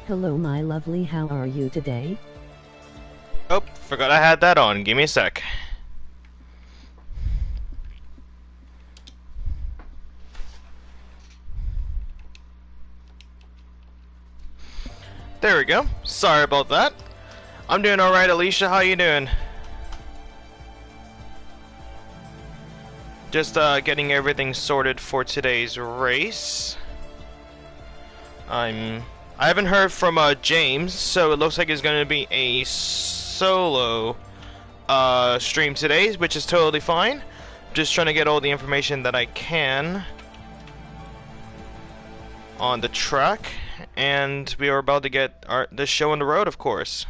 Hello my lovely, how are you today? Oh, forgot I had that on. Give me a sec. There we go. Sorry about that. I'm doing alright, Alicia. How you doing? Just getting everything sorted for today's race. I haven't heard from James, so it looks like it's going to be a solo stream today, which is totally fine. Just trying to get all the information that I can on the track, and we are about to get this show on the road, of course.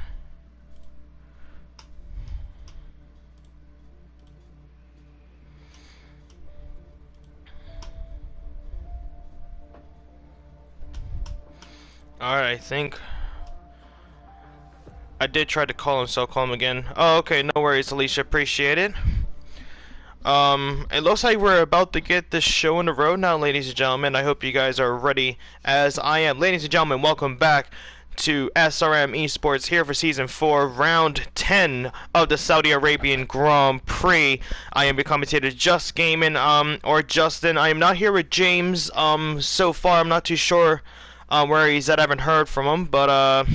Alright, I think I did try to call him, so I'll call him again. Oh, okay, no worries, Alicia, appreciate it. It looks like we're about to get this show on the road now, ladies and gentlemen. I hope you guys are ready as I am. Ladies and gentlemen, welcome back to SRM ESPORTS here for Season 4, Round 10 of the Saudi Arabian Grand Prix. I am your commentator, JusGamin, or Justin. I am not here with James, so far. I'm not too sure where he's at. I haven't heard from him, but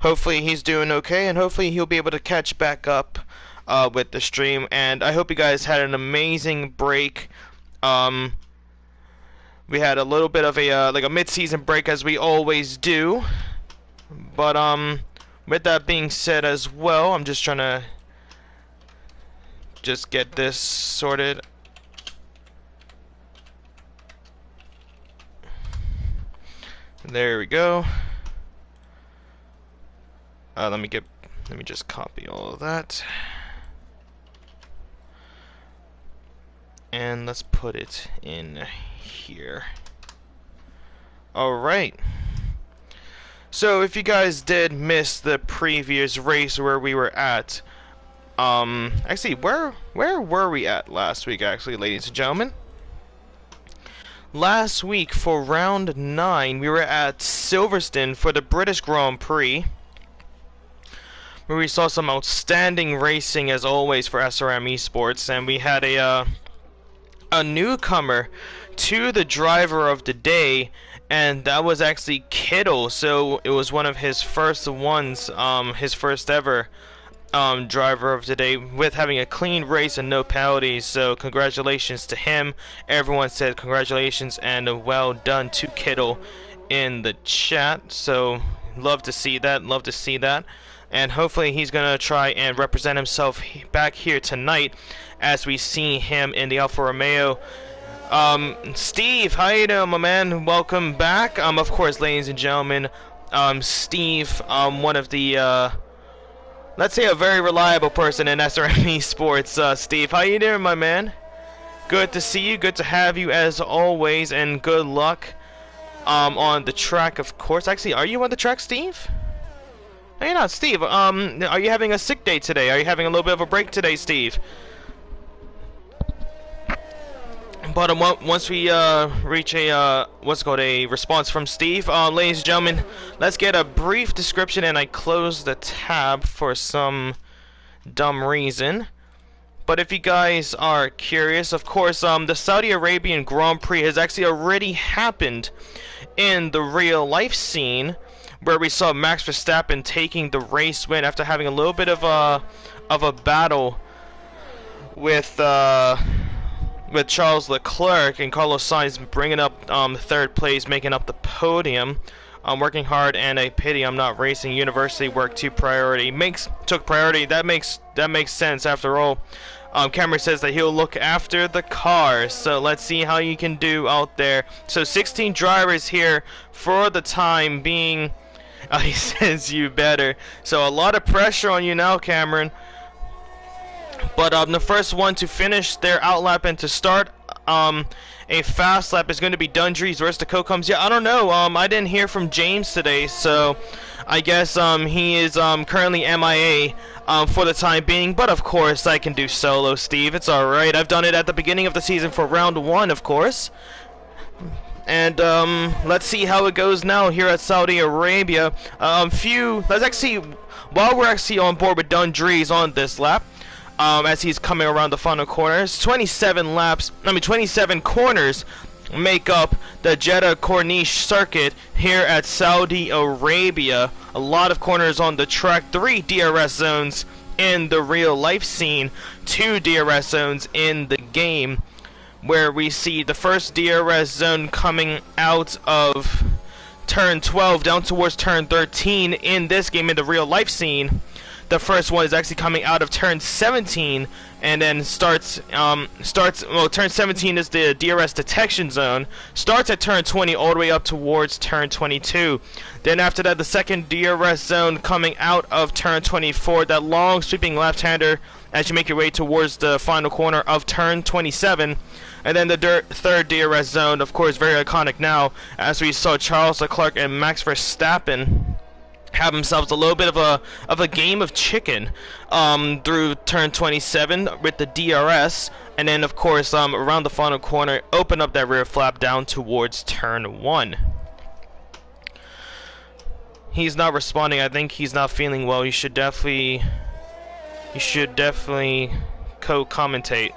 hopefully he's doing okay, and hopefully he'll be able to catch back up with the stream. And I hope you guys had an amazing break. We had a little bit of a like a mid-season break, as we always do. But with that being said as well, I'm just trying to just get this sorted. There we go. Let me just copy all of that. And let's put it in here. Alright. So if you guys did miss the previous race where we were at, actually, where were we at last week, actually, ladies and gentlemen? Last week for round 9, we were at Silverstone for the British Grand Prix, where we saw some outstanding racing as always for SRM Esports, and we had a newcomer to the driver of the day, and that was actually Kittle. So it was one of his first ones, his first ever driver of the day, with having a clean race and no penalties. So congratulations to him. Everyone said congratulations and well done to Kittle in the chat. So love to see that, and hopefully he's gonna try and represent himself back here tonight as we see him in the Alfa Romeo. Steve, how you doing, my man? Welcome back. Of course, ladies and gentlemen, Steve, one of the let's say a very reliable person in SRM Esports. Steve, how you doing, my man? Good to see you, good to have you as always, and good luck on the track, of course. Actually, are you on the track, Steve? No, you're not, Steve. Are you having a sick day today? Are you having a little bit of a break today, Steve? But once we reach a what's called a response from Steve, ladies and gentlemen, let's get a brief description. And I closed the tab for some dumb reason. But if you guys are curious, of course, the Saudi Arabian Grand Prix has actually already happened in the real life scene, where we saw Max Verstappen taking the race win after having a little bit of a battle with Charles Leclerc, and Carlos Sainz bringing up third place, making up the podium. Working hard and a pity I'm not racing. University work took priority. That makes sense after all. Cameron says that he'll look after the car, so let's see how you can do out there. So 16 drivers here for the time being. He says you better. So a lot of pressure on you now, Cameron. But the first one to finish their outlap and to start a fast lap is going to be Dundrees versus the Cocoms. Yeah, I don't know. I didn't hear from James today, so I guess he is currently MIA for the time being. But of course, I can do solo, Steve. It's alright. I've done it at the beginning of the season for round 1, of course. And let's see how it goes now here at Saudi Arabia. Let's actually, while we're actually on board with Dundree's on this lap, as he's coming around the final corners, 27 corners make up the Jeddah Corniche circuit here at Saudi Arabia. A lot of corners on the track, 3 DRS zones in the real life scene, 2 DRS zones in the game, where we see the first DRS zone coming out of turn 12 down towards turn 13 in this game in the real life scene. The first one is actually coming out of turn 17 and then turn 17 is the DRS detection zone, starts at turn 20 all the way up towards turn 22. Then after that, the second DRS zone coming out of turn 24, that long sweeping left-hander as you make your way towards the final corner of turn 27. And then the third DRS zone, of course, very iconic now, as we saw Charles Leclerc and Max Verstappen have themselves a little bit of a game of chicken through turn 27 with the DRS, and then of course around the final corner open up that rear flap down towards turn 1. He's not responding. I think he's not feeling well. You should definitely co-commentate.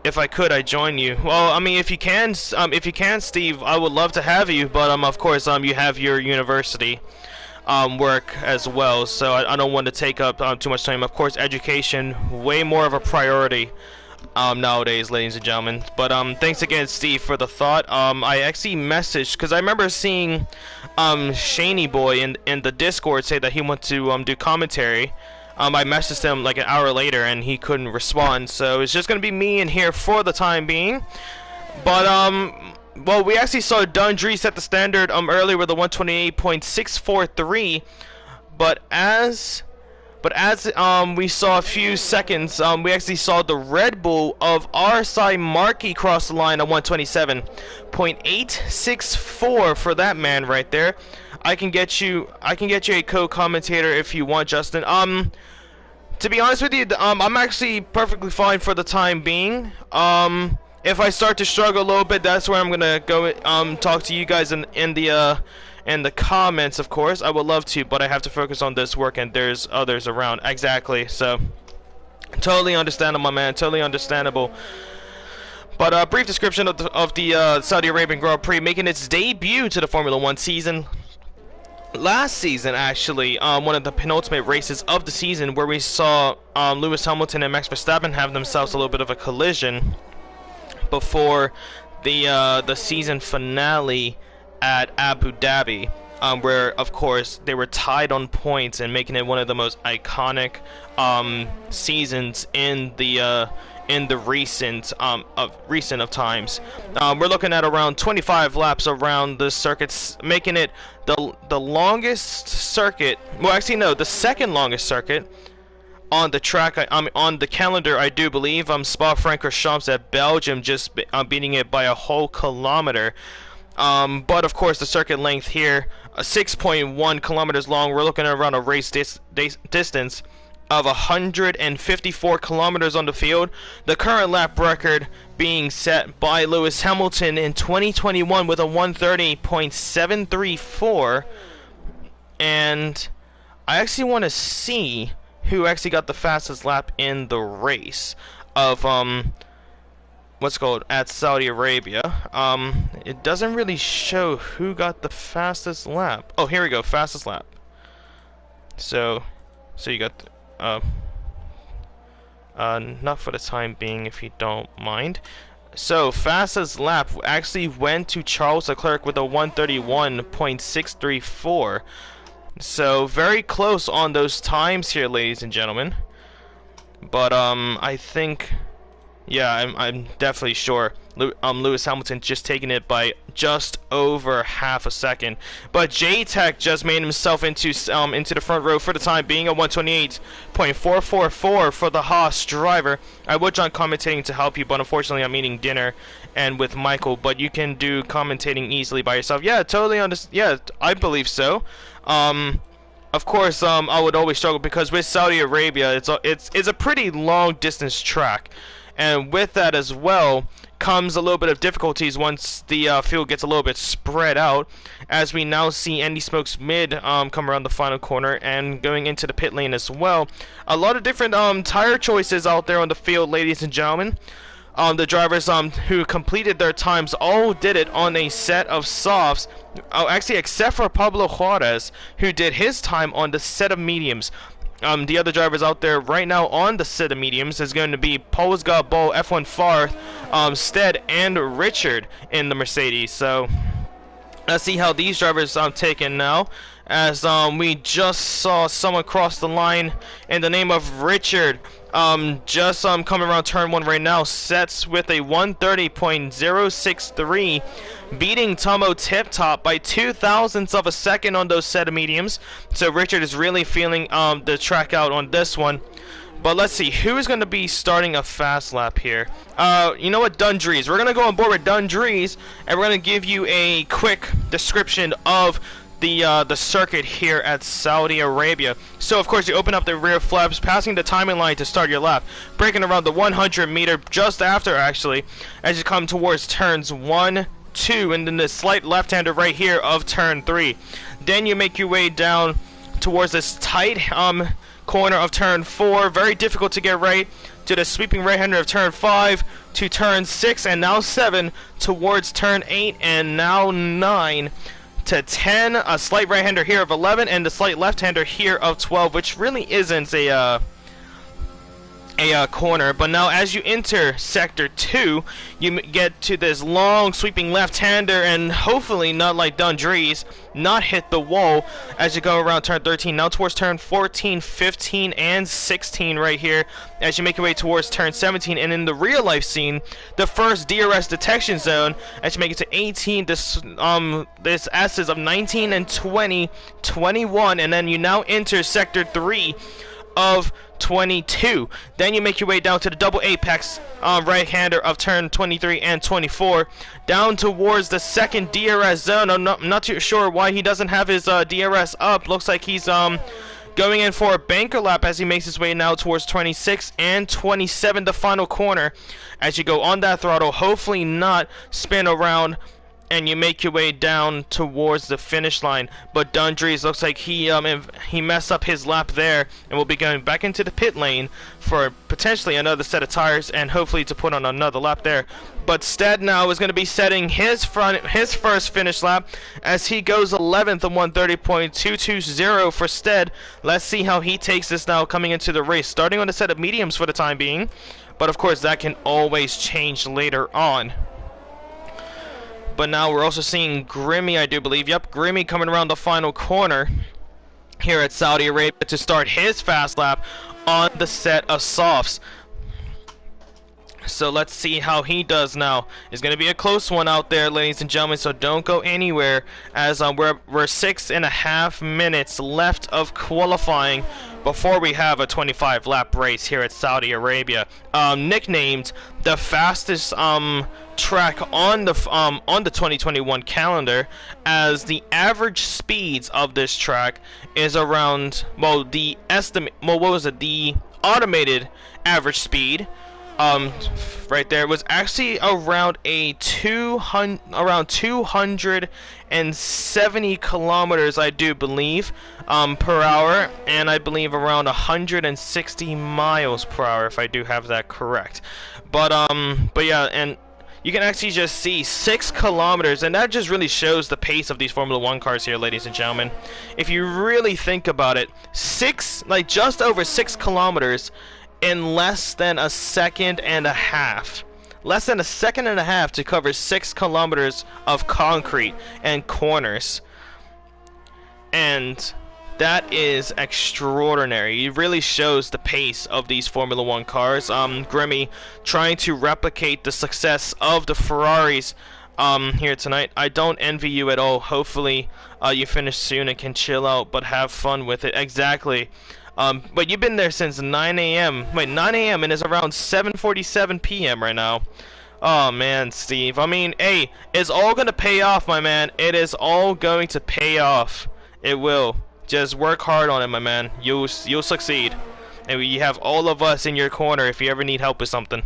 If I could, I'd join you. Well, I mean, if you can, Steve, I would love to have you. But of course, you have your university work as well, so I don't want to take up too much time. Of course, education way more of a priority nowadays, ladies and gentlemen. But thanks again, Steve, for the thought. I actually messaged because I remember seeing Shaney Boy in the Discord say that he wanted to do commentary. I messaged him like an hour later and he couldn't respond, so it's just gonna be me in here for the time being. But well, we actually saw Dundree set the standard earlier with a 128.643, but as we saw a few seconds, we actually saw the Red Bull of RSI Markey cross the line at 127.864 for that man right there. I can get you a co-commentator if you want, Justin. To be honest with you, I'm actually perfectly fine for the time being. If I start to struggle a little bit, that's where I'm gonna go talk to you guys in the comments. Of course, I would love to, but I have to focus on this work, and there's others around. Exactly. So, totally understandable, my man. Totally understandable. But a brief description of the Saudi Arabian Grand Prix making its debut to the Formula 1 season. Last season, actually, one of the penultimate races of the season, where we saw Lewis Hamilton and Max Verstappen have themselves a little bit of a collision before the season finale at Abu Dhabi, where, of course, they were tied on points and making it one of the most iconic seasons in the recent of times. We're looking at around 25 laps around the circuits, making it the longest circuit. Well, actually, no, the second longest circuit on the track. On the calendar, I do believe. Spa-Francorchamps at Belgium, just beating it by a whole kilometer. But of course, the circuit length here, 6.1 kilometers long. We're looking at around a race distance of 154 kilometers on the field. The current lap record being set by Lewis Hamilton in 2021 with a 130.734. And I actually want to see who actually got the fastest lap in the race of what's called at Saudi Arabia. It doesn't really show who got the fastest lap. Oh, here we go, fastest lap. So you got the, not for the time being, if you don't mind. So fastest lap actually went to Charles Leclerc with a 131.634. So very close on those times here, ladies and gentlemen. But I think, yeah, I'm definitely sure Lewis Hamilton just taking it by just over half a second. But J-Tech just made himself into the front row for the time being, a 128.444 for the Haas driver. I would join commentating to help you, but unfortunately I'm eating dinner and with Michael. But you can do commentating easily by yourself. Yeah, totally understand. Yeah, I believe so. of course, I would always struggle because with Saudi Arabia, it's a pretty long distance track, and with that as well comes a little bit of difficulties once the field gets a little bit spread out, as we now see Andy Smokes mid come around the final corner and going into the pit lane as well. A lot of different tire choices out there on the field, ladies and gentlemen. The drivers who completed their times all did it on a set of softs. Oh, actually, except for Pablo Juarez, who did his time on the set of mediums. The other drivers out there right now on the set of mediums is going to be Paul Ball, F1 Farth, Stead, and Richard in the Mercedes. So let's see how these drivers take in now, as we just saw someone cross the line in the name of Richard. Just coming around turn 1 right now, sets with a 130.063, beating Tomo Tip Top by 0.02 of a second on those set of mediums. So Richard is really feeling the track out on this one. But let's see, who is going to be starting a fast lap here? You know what, Dundrees. We're going to go on board with Dundrees, and we're going to give you a quick description of the circuit here at Saudi Arabia. So of course you open up the rear flaps, passing the timing line to start your lap, braking around the 100 meter just after, actually, as you come towards turns 1, 2, and then the slight left-hander right here of turn 3. Then you make your way down towards this tight corner of turn 4, very difficult to get right, to the sweeping right-hander of turn 5, to turn 6, and now 7, towards turn 8, and now 9, to 10, a slight right-hander here of 11, and the slight left-hander here of 12, which really isn't a corner. But now as you enter sector 2, you get to this long sweeping left-hander, and hopefully not like Dundrees, not hit the wall as you go around turn 13. Now towards turn 14, 15, and 16 right here as you make your way towards turn 17. And in the real life scene, the first DRS detection zone as you make it to 18, this S's of 19 and 20, 21, and then you now enter sector 3 of 22. Then you make your way down to the double apex right-hander of turn 23 and 24, down towards the second DRS zone. I'm not too sure why he doesn't have his DRS up. Looks like he's going in for a banker lap as he makes his way now towards 26 and 27, the final corner. As you go on that throttle, hopefully not spin around, and you make your way down towards the finish line. But Dundrees looks like he messed up his lap there, and will be going back into the pit lane for potentially another set of tires, and hopefully to put on another lap there. But Stead now is going to be setting his first finish lap as he goes 11th on 130.220 for Stead. Let's see how he takes this now coming into the race, starting on a set of mediums for the time being, but of course that can always change later on. But now we're also seeing Grimmy, I do believe. Yep, Grimmy coming around the final corner here at Saudi Arabia to start his fast lap on the set of softs. So let's see how he does now. It's going to be a close one out there, ladies and gentlemen, so don't go anywhere, as we're 6.5 minutes left of qualifying before we have a 25 lap race here at Saudi Arabia. Nicknamed the fastest track on the 2021 calendar, as the average speeds of this track is around, well, the automated average speed right there was actually around around 270 kilometers, I do believe, per hour, and I believe around 160 miles per hour, if I do have that correct. But yeah, and you can actually just see 6 kilometers, and that just really shows the pace of these Formula 1 cars here, ladies and gentlemen. If you really think about it, just over 6 kilometers in less than a second and a half. Less than a second and a half to cover 6 kilometers of concrete and corners. And that is extraordinary. It really shows the pace of these Formula 1 cars. Grimmy trying to replicate the success of the Ferraris here tonight. I don't envy you at all. Hopefully you finish soon and can chill out, but have fun with it. Exactly. But you've been there since 9 a.m. Wait, 9 a.m. and it's around 7:47 p.m. right now. Oh man, Steve. I mean, hey, it's all gonna pay off, my man. It is all going to pay off. It will. Just work hard on it, my man. You'll succeed. And you have all of us in your corner if you ever need help with something.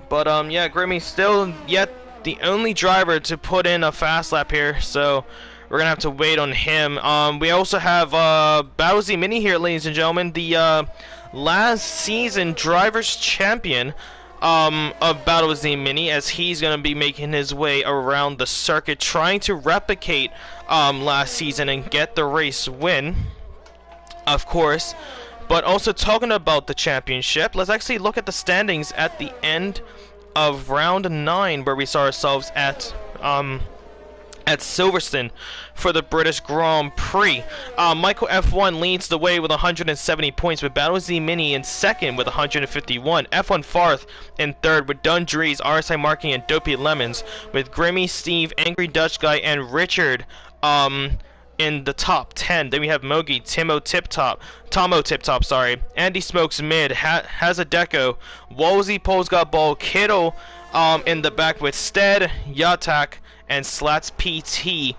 But yeah, Grimmy's still yet the only driver to put in a fast lap here, so we're gonna have to wait on him. We also have Bowsy Mini here, ladies and gentlemen, the last season drivers champion of Battle Z Mini, as he's gonna be making his way around the circuit, trying to replicate last season and get the race win, of course. But also talking about the championship, let's actually look at the standings at the end of round 9, where we saw ourselves at Silverstone for the British Grand Prix. Michael F1 leads the way with 170 points, with Battle Z Mini in second with 151. F1 Farth in third with Dundrees, RSI Marking, and Dopey Lemons, with Grimmy, Steve, Angry Dutch Guy, and Richard in the top 10. Then we have Mogi, Tomo Tip Top, sorry, Andy Smokes mid, Hazadeco, Wolsey, Poles Got Ball, Kittle in the back with Stead, Yatak, and Slats PT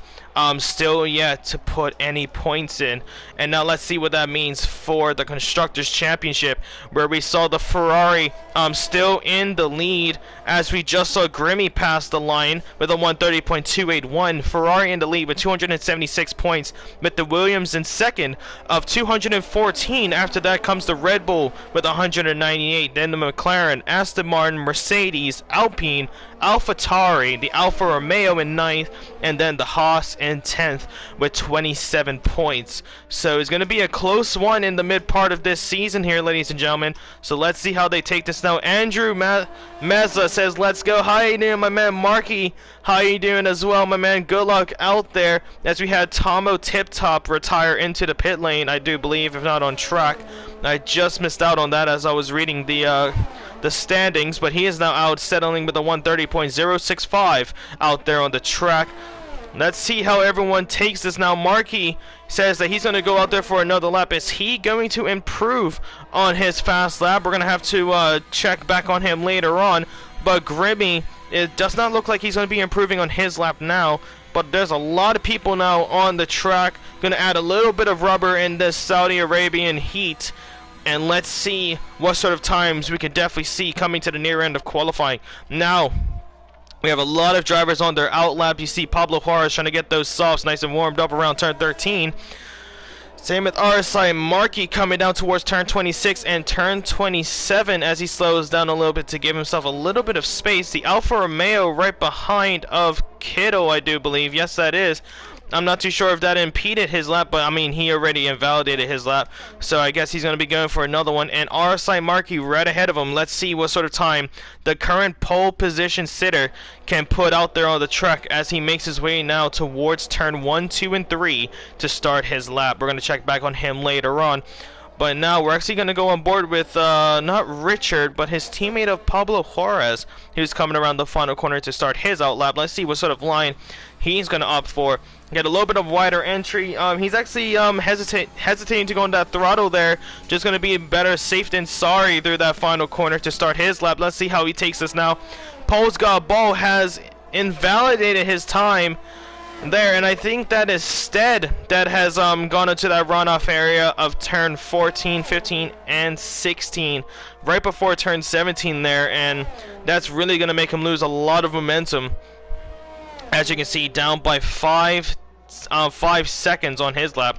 still yet to put any points in. And now let's see what that means for the Constructors' Championship, where we saw the Ferrari still in the lead, as we just saw Grimmy pass the line with a 130.281. Ferrari in the lead with 276 points, with the Williams in second of 214. After that comes the Red Bull with 198, then the McLaren, Aston Martin, Mercedes, Alpine, AlphaTauri, the Alfa Romeo in 9th, and then the Haas in 10th with 27 points. So it's going to be a close one in the mid part of this season here, ladies and gentlemen. So let's see how they take this now. Andrew Mazza says, let's go. How you doing, my man? Marky, how you doing as well, my man? Good luck out there, as we had Tomo Tip Top retire into the pit lane, I do believe, if not on track. I just missed out on that as I was reading the standings, but he is now out, settling with a 130.065 out there on the track. Let's see how everyone takes this now. Marky says that he's going to go out there for another lap. Is he going to improve on his fast lap? We're going to have to check back on him later on. But Grimmy, it does not look like he's going to be improving on his lap now. But there's a lot of people now on the track. Going to add a little bit of rubber in this Saudi Arabian heat. And let's see what sort of times we could definitely see coming to the near end of qualifying. Now, we have a lot of drivers on their out lap. You see Pablo Juarez trying to get those softs nice and warmed up around turn 13. Same with RSI Markey coming down towards turn 26 and turn 27 as he slows down a little bit to give himself a little bit of space. The Alfa Romeo right behind of Kittle, I do believe. Yes, that is. I'm not too sure if that impeded his lap, but I mean, he already invalidated his lap, so I guess he's going to be going for another one. And RSI Markey right ahead of him. Let's see what sort of time the current pole position sitter can put out there on the track as he makes his way now towards turn 1, 2, and 3 to start his lap. We're going to check back on him later on. But now we're actually going to go on board with not Richard, but his teammate of Pablo Juarez, who's coming around the final corner to start his out lap. Let's see what sort of line he's going to opt for. Get a little bit of wider entry. He's actually hesitating to go on that throttle there. Just going to be better safe than sorry through that final corner to start his lap. Let's see how he takes this now. Poles Got Ball has invalidated his time there, and I think that is Stead that has gone into that runoff area of turn 14, 15, and 16 right before turn 17 there, and that's really going to make him lose a lot of momentum. As you can see, down by 5 seconds on his lap,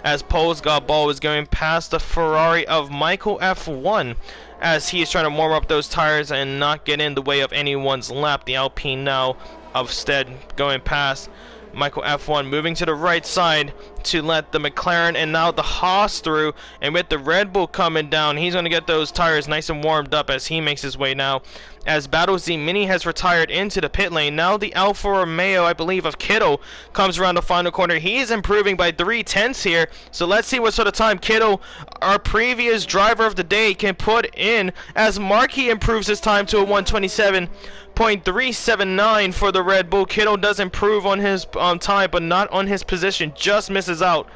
as Poles Got Ball is going past the Ferrari of Michael F1 as he is trying to warm up those tires and not get in the way of anyone's lap. The Alpine now of Stead going past Michael F1, moving to the right side to let the McLaren and now the Haas through, and with the Red Bull coming down, he's going to get those tires nice and warmed up as he makes his way now. As Battle Z Mini has retired into the pit lane, now the Alfa Romeo, I believe, of Kittle comes around the final corner. He is improving by 3/10 here, so let's see what sort of time Kittle, our previous driver of the day, can put in as Markey improves his time to a 127.379 for the Red Bull. Kittle does improve on his time, but not on his position, just misses out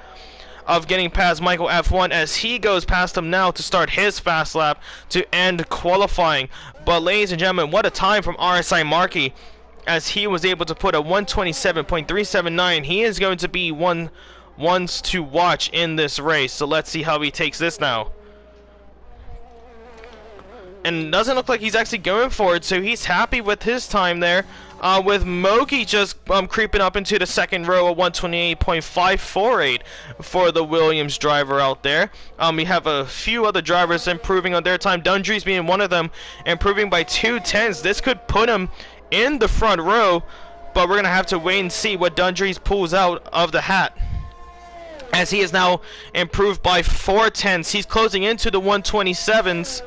of getting past Michael F1 as he goes past him now to start his fast lap to end qualifying. But ladies and gentlemen, what a time from RSI Markey as he was able to put a 127.379. He is going to be one ones to watch in this race. So let's see how he takes this now. And it doesn't look like he's actually going for it, so he's happy with his time there. With Mogi just creeping up into the second row at 128.548 for the Williams driver out there. We have a few other drivers improving on their time. Dundree's being one of them, improving by 2/10. This could put him in the front row, but we're going to have to wait and see what Dundree's pulls out of the hat, as he is now improved by 4/10. He's closing into the 127s.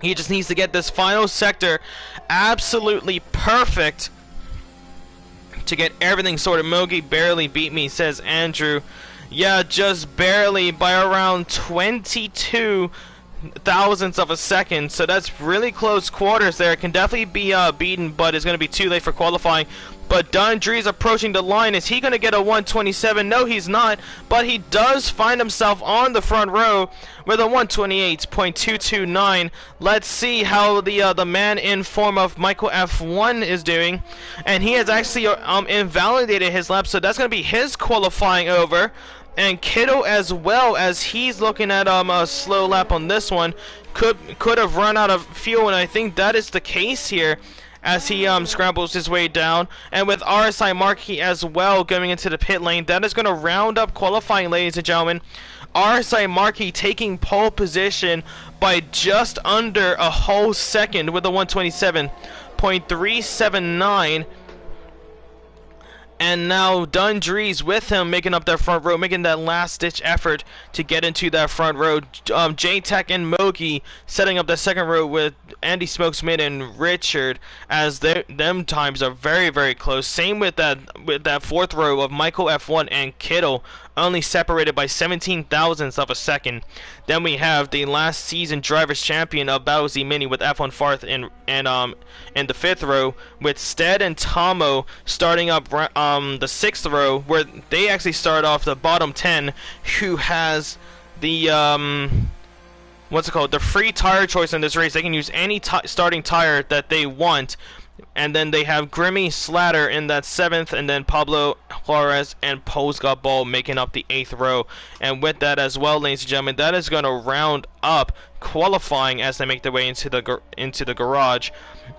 He just needs to get this final sector absolutely perfect to get everything sorted. Mogi barely beat me, says Andrew. Yeah, just barely, by around 22 thousandths of a second. So that's really close quarters there. Can definitely be beaten, but it's going to be too late for qualifying. But Dundree's approaching the line. Is he going to get a 127? No, he's not. But he does find himself on the front row with a 128.229. Let's see how the man in form of Michael F1 is doing. And he has actually invalidated his lap, so that's going to be his qualifying over. And Kittle as well, as he's looking at a slow lap on this one. Could have run out of fuel, and I think that is the case here, as he scrambles his way down. And with RSI Marquis as well going into the pit lane, that is going to round up qualifying, ladies and gentlemen. RSI Marquis taking pole position by just under a whole second with a 127.379. And now Dundree's with him, making up that front row, making that last-ditch effort to get into that front row. J-Tech and Mogi setting up that second row with Andy Smokesmith and Richard, as them times are very, very close. Same with that fourth row of Michael F1 and Kittle, only separated by 17 thousandths of a second. Then we have the last season drivers champion of Battle Z Mini with F1 Farth in the fifth row, with Stead and Tomo starting up the sixth row, where they actually start off the bottom 10, who has the the free tire choice in this race. They can use any starting tire that they want. And then they have Grimmy Slatter in that seventh, and then Pablo Juarez and Polska Ball making up the eighth row. And with that as well, ladies and gentlemen, that is going to round up qualifying as they make their way into the garage.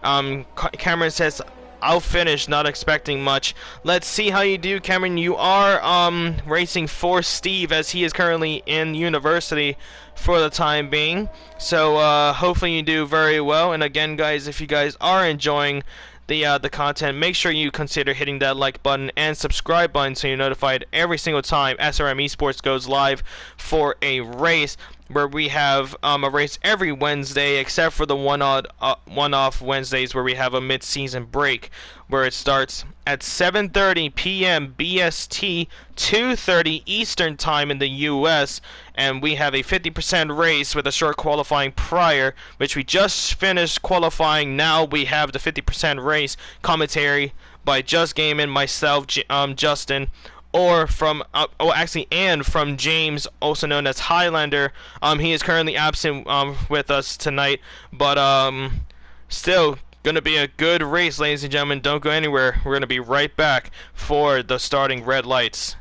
Cameron says, "I'll finish, not expecting much." Let's see how you do, Cameron. You are racing for Steve, as he is currently in university for the time being. So hopefully you do very well. And again, guys, if you guys are enjoying the content, make sure you consider hitting that like button and subscribe button so you're notified every single time SRM Esports goes live for a race, where we have a race every Wednesday, except for the one-off Wednesdays where we have a mid-season break, where it starts at 7:30 p.m. BST, 2:30 Eastern Time in the U.S., and we have a 50% race with a short qualifying prior, which we just finished qualifying. Now we have the 50% race commentary by JusGamin, myself, Justin, or from and from James, also known as Highlander. He is currently absent with us tonight, but still gonna be a good race, ladies and gentlemen. Don't go anywhere. We're gonna be right back for the starting red lights.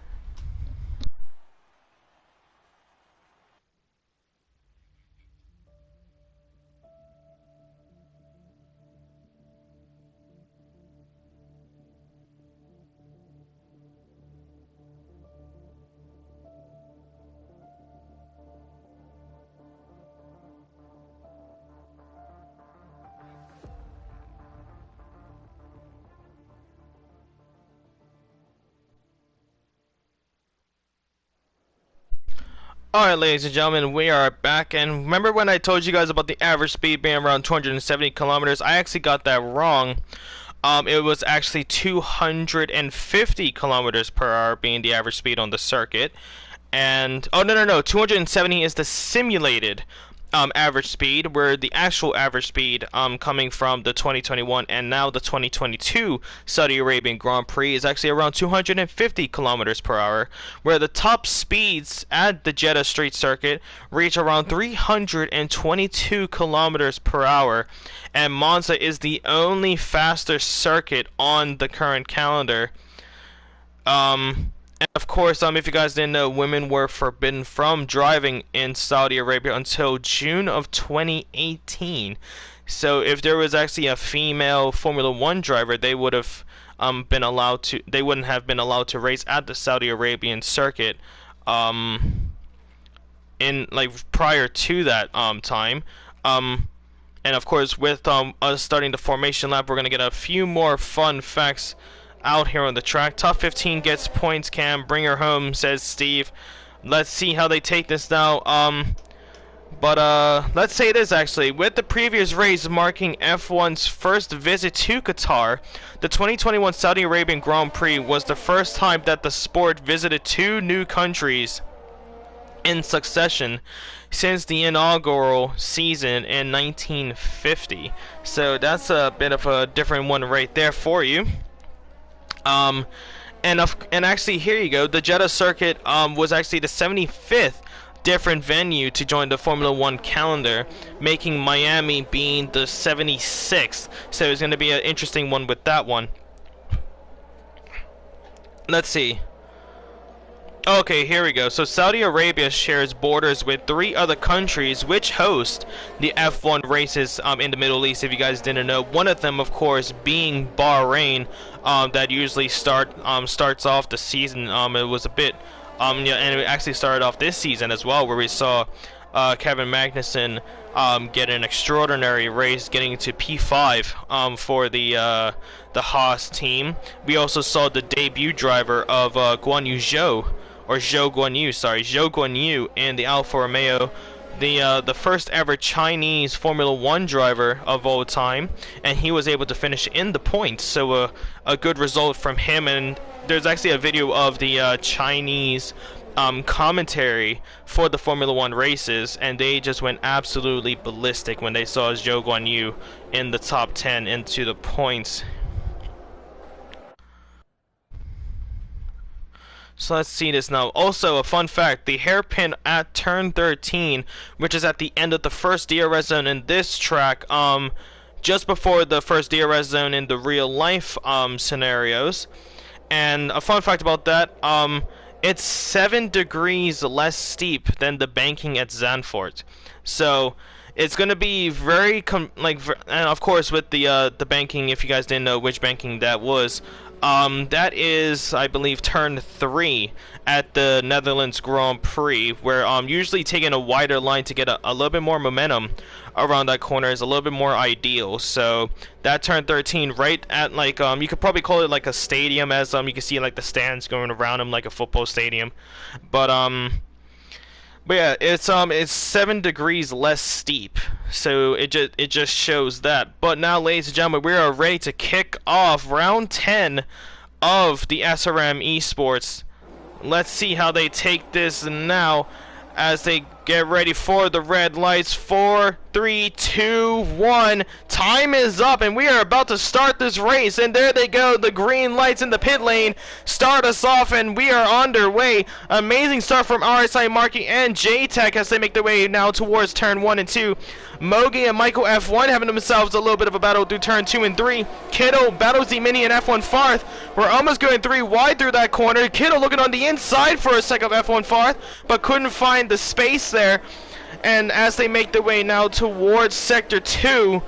Alright, ladies and gentlemen, we are back, and remember when I told you guys about the average speed being around 270 kilometers? I actually got that wrong. It was actually 250 kilometers per hour being the average speed on the circuit. And, oh, no, 270 is the simulated average speed, where the actual average speed coming from the 2021 and now the 2022 Saudi Arabian Grand Prix is actually around 250 kilometers per hour, where the top speeds at the Jeddah Street Circuit reach around 322 kilometers per hour, and Monza is the only faster circuit on the current calendar. And of course, if you guys didn't know, women were forbidden from driving in Saudi Arabia until June of 2018. So if there was actually a female Formula One driver, they would have been allowed to. They wouldn't have been allowed to race at the Saudi Arabian circuit. In like prior to that time. And of course, with us starting the formation lap, we're gonna get a few more fun facts out here on the track. Top 15 gets points. Cam, bring her home, says Steve. Let's see how they take this now. But let's say this actually. With the previous race marking F1's first visit to Qatar, the 2021 Saudi Arabian Grand Prix was the first time that the sport visited two new countries in succession since the inaugural season in 1950. So that's a bit of a different one right there for you. And actually here you go. The Jeddah circuit was actually the 75th different venue to join the Formula One calendar, making Miami being the 76th. So it's going to be an interesting one with that one. Let's see. Okay, here we go. So Saudi Arabia shares borders with 3 other countries which host the F1 races in the Middle East, if you guys didn't know. One of them, of course, being Bahrain, that usually starts off the season. It was a bit, yeah, and it actually started off this season as well, where we saw Kevin Magnussen get an extraordinary race, getting to P5 for the Haas team. We also saw the debut driver of Guan Yu Zhou. Or Zhou Guan Yu in the Alfa Romeo, the first ever Chinese Formula One driver of all time, and he was able to finish in the points. So a good result from him. And there's actually a video of the Chinese commentary for the Formula One races, and they just went absolutely ballistic when they saw Zhou Guan Yu in the top 10 into the points. So let's see this now. Also, a fun fact, the hairpin at turn 13, which is at the end of the first DRS zone in this track, just before the first DRS zone in the real life scenarios. And a fun fact about that, it's 7 degrees less steep than the banking at Zandvoort. So it's going to be very and of course with the banking, if you guys didn't know which banking that was, that is, I believe, turn 3 at the Netherlands Grand Prix, where usually taking a wider line to get a little bit more momentum around that corner is a little bit more ideal. So that turn 13, right at like you could probably call it like a stadium, as you can see like the stands going around them like a football stadium, but yeah, it's 7 degrees less steep, so it just shows that. But now, ladies and gentlemen, we are ready to kick off round 10 of the SRM Esports. Let's see how they take this now as they get ready for the red lights. 4, 3, 2, 1. Time is up, and we are about to start this race. And there they go, the green lights in the pit lane start us off, and we are underway. Amazing start from RSI Marking and J-Tech as they make their way now towards turn 1 and 2. Mogi and Michael F1 having themselves a little bit of a battle through turn 2 and 3. Kittle battles the Mini and F1 Farth. We're almost going 3 wide through that corner. Kittle looking on the inside for a second of F1 Farth, but couldn't find the space there. And as they make their way now towards Sector 2,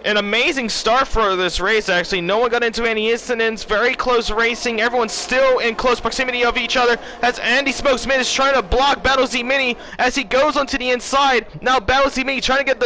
an amazing start for this race, actually. No one got into any incidents. Very close racing. Everyone's still in close proximity of each other as Andy Smoke Smith is trying to block Battle Z Mini as he goes onto the inside. Now Battle Z Mini trying to get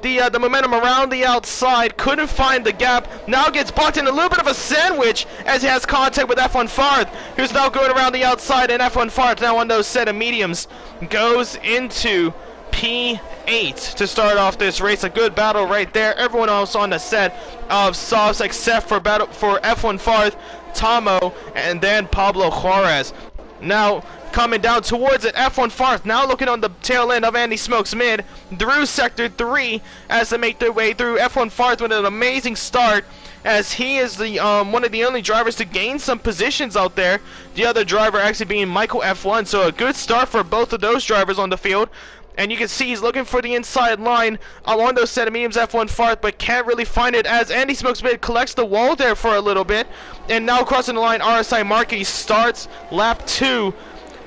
the momentum around the outside. Couldn't find the gap. Now gets blocked in a little bit of a sandwich as he has contact with F1 Farth, who's now going around the outside, and F1 Farth now on those set of mediums goes into P8 to start off this race. A good battle right there. Everyone else on the set of softs except for F1 Farth, Tomo, and then Pablo Juarez. Now coming down towards it, F1 Farth now looking on the tail end of Andy Smokes mid through Sector 3 as they make their way through. F1 Farth with an amazing start as he is the one of the only drivers to gain some positions out there. The other driver actually being Michael F1, so a good start for both of those drivers on the field. And you can see he's looking for the inside line along those set of mediums F1 Farth, but can't really find it as Andy Smokesmith collects the wall there for a little bit. And now crossing the line, RSI Marquis starts lap 2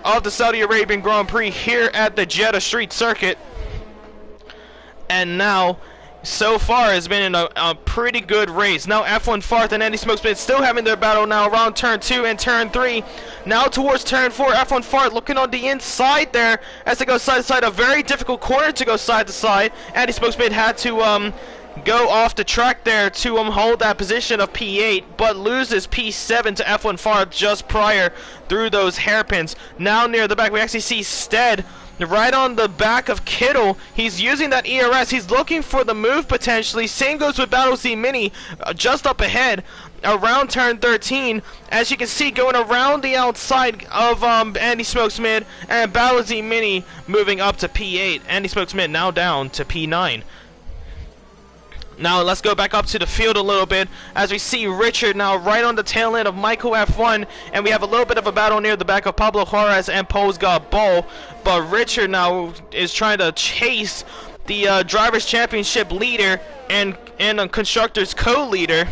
of the Saudi Arabian Grand Prix here at the Jeddah Street Circuit. And now, so far, has been in a pretty good race. Now F1 Farth and Andy Smokesmith still having their battle now around turn 2 and turn 3. Now towards turn 4, F1 Farth looking on the inside there as they go side to side. A very difficult corner to go side to side. Andy Smokesmith had to go off the track there to hold that position of P8, but loses P7 to F1 Farth just prior through those hairpins. Now near the back, we actually see Stead right on the back of Kittle. He's using that ERS. He's looking for the move potentially. Same goes with Battle Z Mini just up ahead around turn 13. As you can see, going around the outside of Andy Smokesmith, and Battle Z Mini moving up to P8. Andy Smokesmith now down to P9. Now let's go back up to the field a little bit as we see Richard now right on the tail end of Michael F1, and we have a little bit of a battle near the back of Pablo Juarez and Posga Ball, but Richard now is trying to chase the Drivers' Championship leader and Constructors co-leader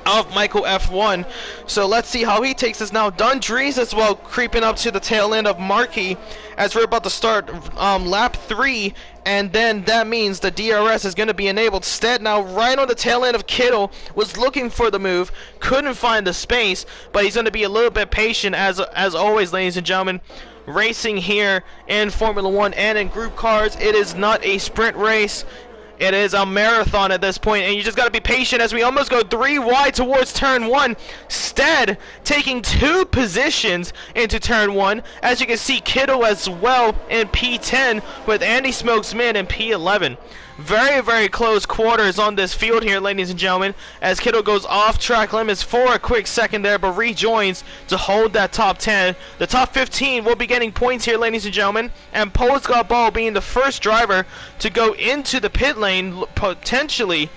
of Michael F1. So let's see how he takes this now. Dundrees as well creeping up to the tail end of Markey as we're about to start lap 3, and then that means the DRS is going to be enabled. Stead now right on the tail end of Kittle, was looking for the move, couldn't find the space, but he's going to be a little bit patient as always, ladies and gentlemen. Racing here in Formula 1 and in group cars, it is not a sprint race. It is a marathon at this point, and you just got to be patient as we almost go 3 wide towards turn 1. Stead taking 2 positions into turn 1. As you can see, Kittle as well in P10 with Andy Smokesmith in P11. Very, very close quarters on this field here, ladies and gentlemen, as Kittle goes off track limits for a quick second there, but rejoins to hold that top 10. The top 15 will be getting points here, ladies and gentlemen, and Posga Ball being the first driver to go into the pit lane, potentially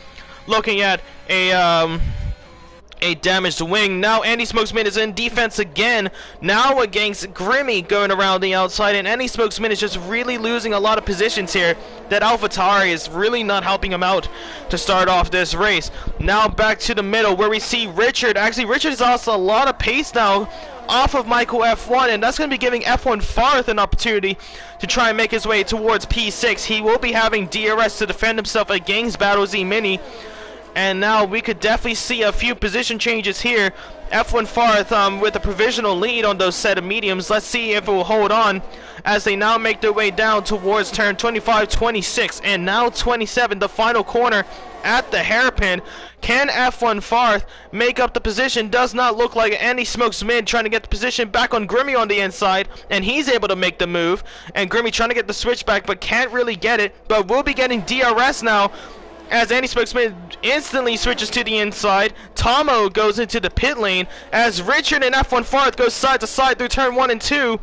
looking at a damaged wing. Now Andy Smokesmith is in defense again, now against Grimmy going around the outside, and Andy Smokesmith is just really losing a lot of positions here. That AlphaTauri is really not helping him out to start off this race. Now back to the middle where we see Richard. Actually, Richard has lost a lot of pace now off of Michael F1, and that's going to be giving F1 Farth an opportunity to try and make his way towards P6. He will be having DRS to defend himself against Battle Z Mini. And now we could definitely see a few position changes here. F1 Farth with a provisional lead on those set of mediums. Let's see if it will hold on as they now make their way down towards turn 25, 26, and now 27, the final corner at the hairpin. Can F1 Farth make up the position? Does not look like Andy Smokesmith trying to get the position back on Grimmy on the inside, and he's able to make the move. And Grimmy trying to get the switch back, but can't really get it. But we'll be getting DRS now, as Andy Smokesmith instantly switches to the inside. Tomo goes into the pit lane as Richard and F1 Farth go side to side through turn 1 and 2,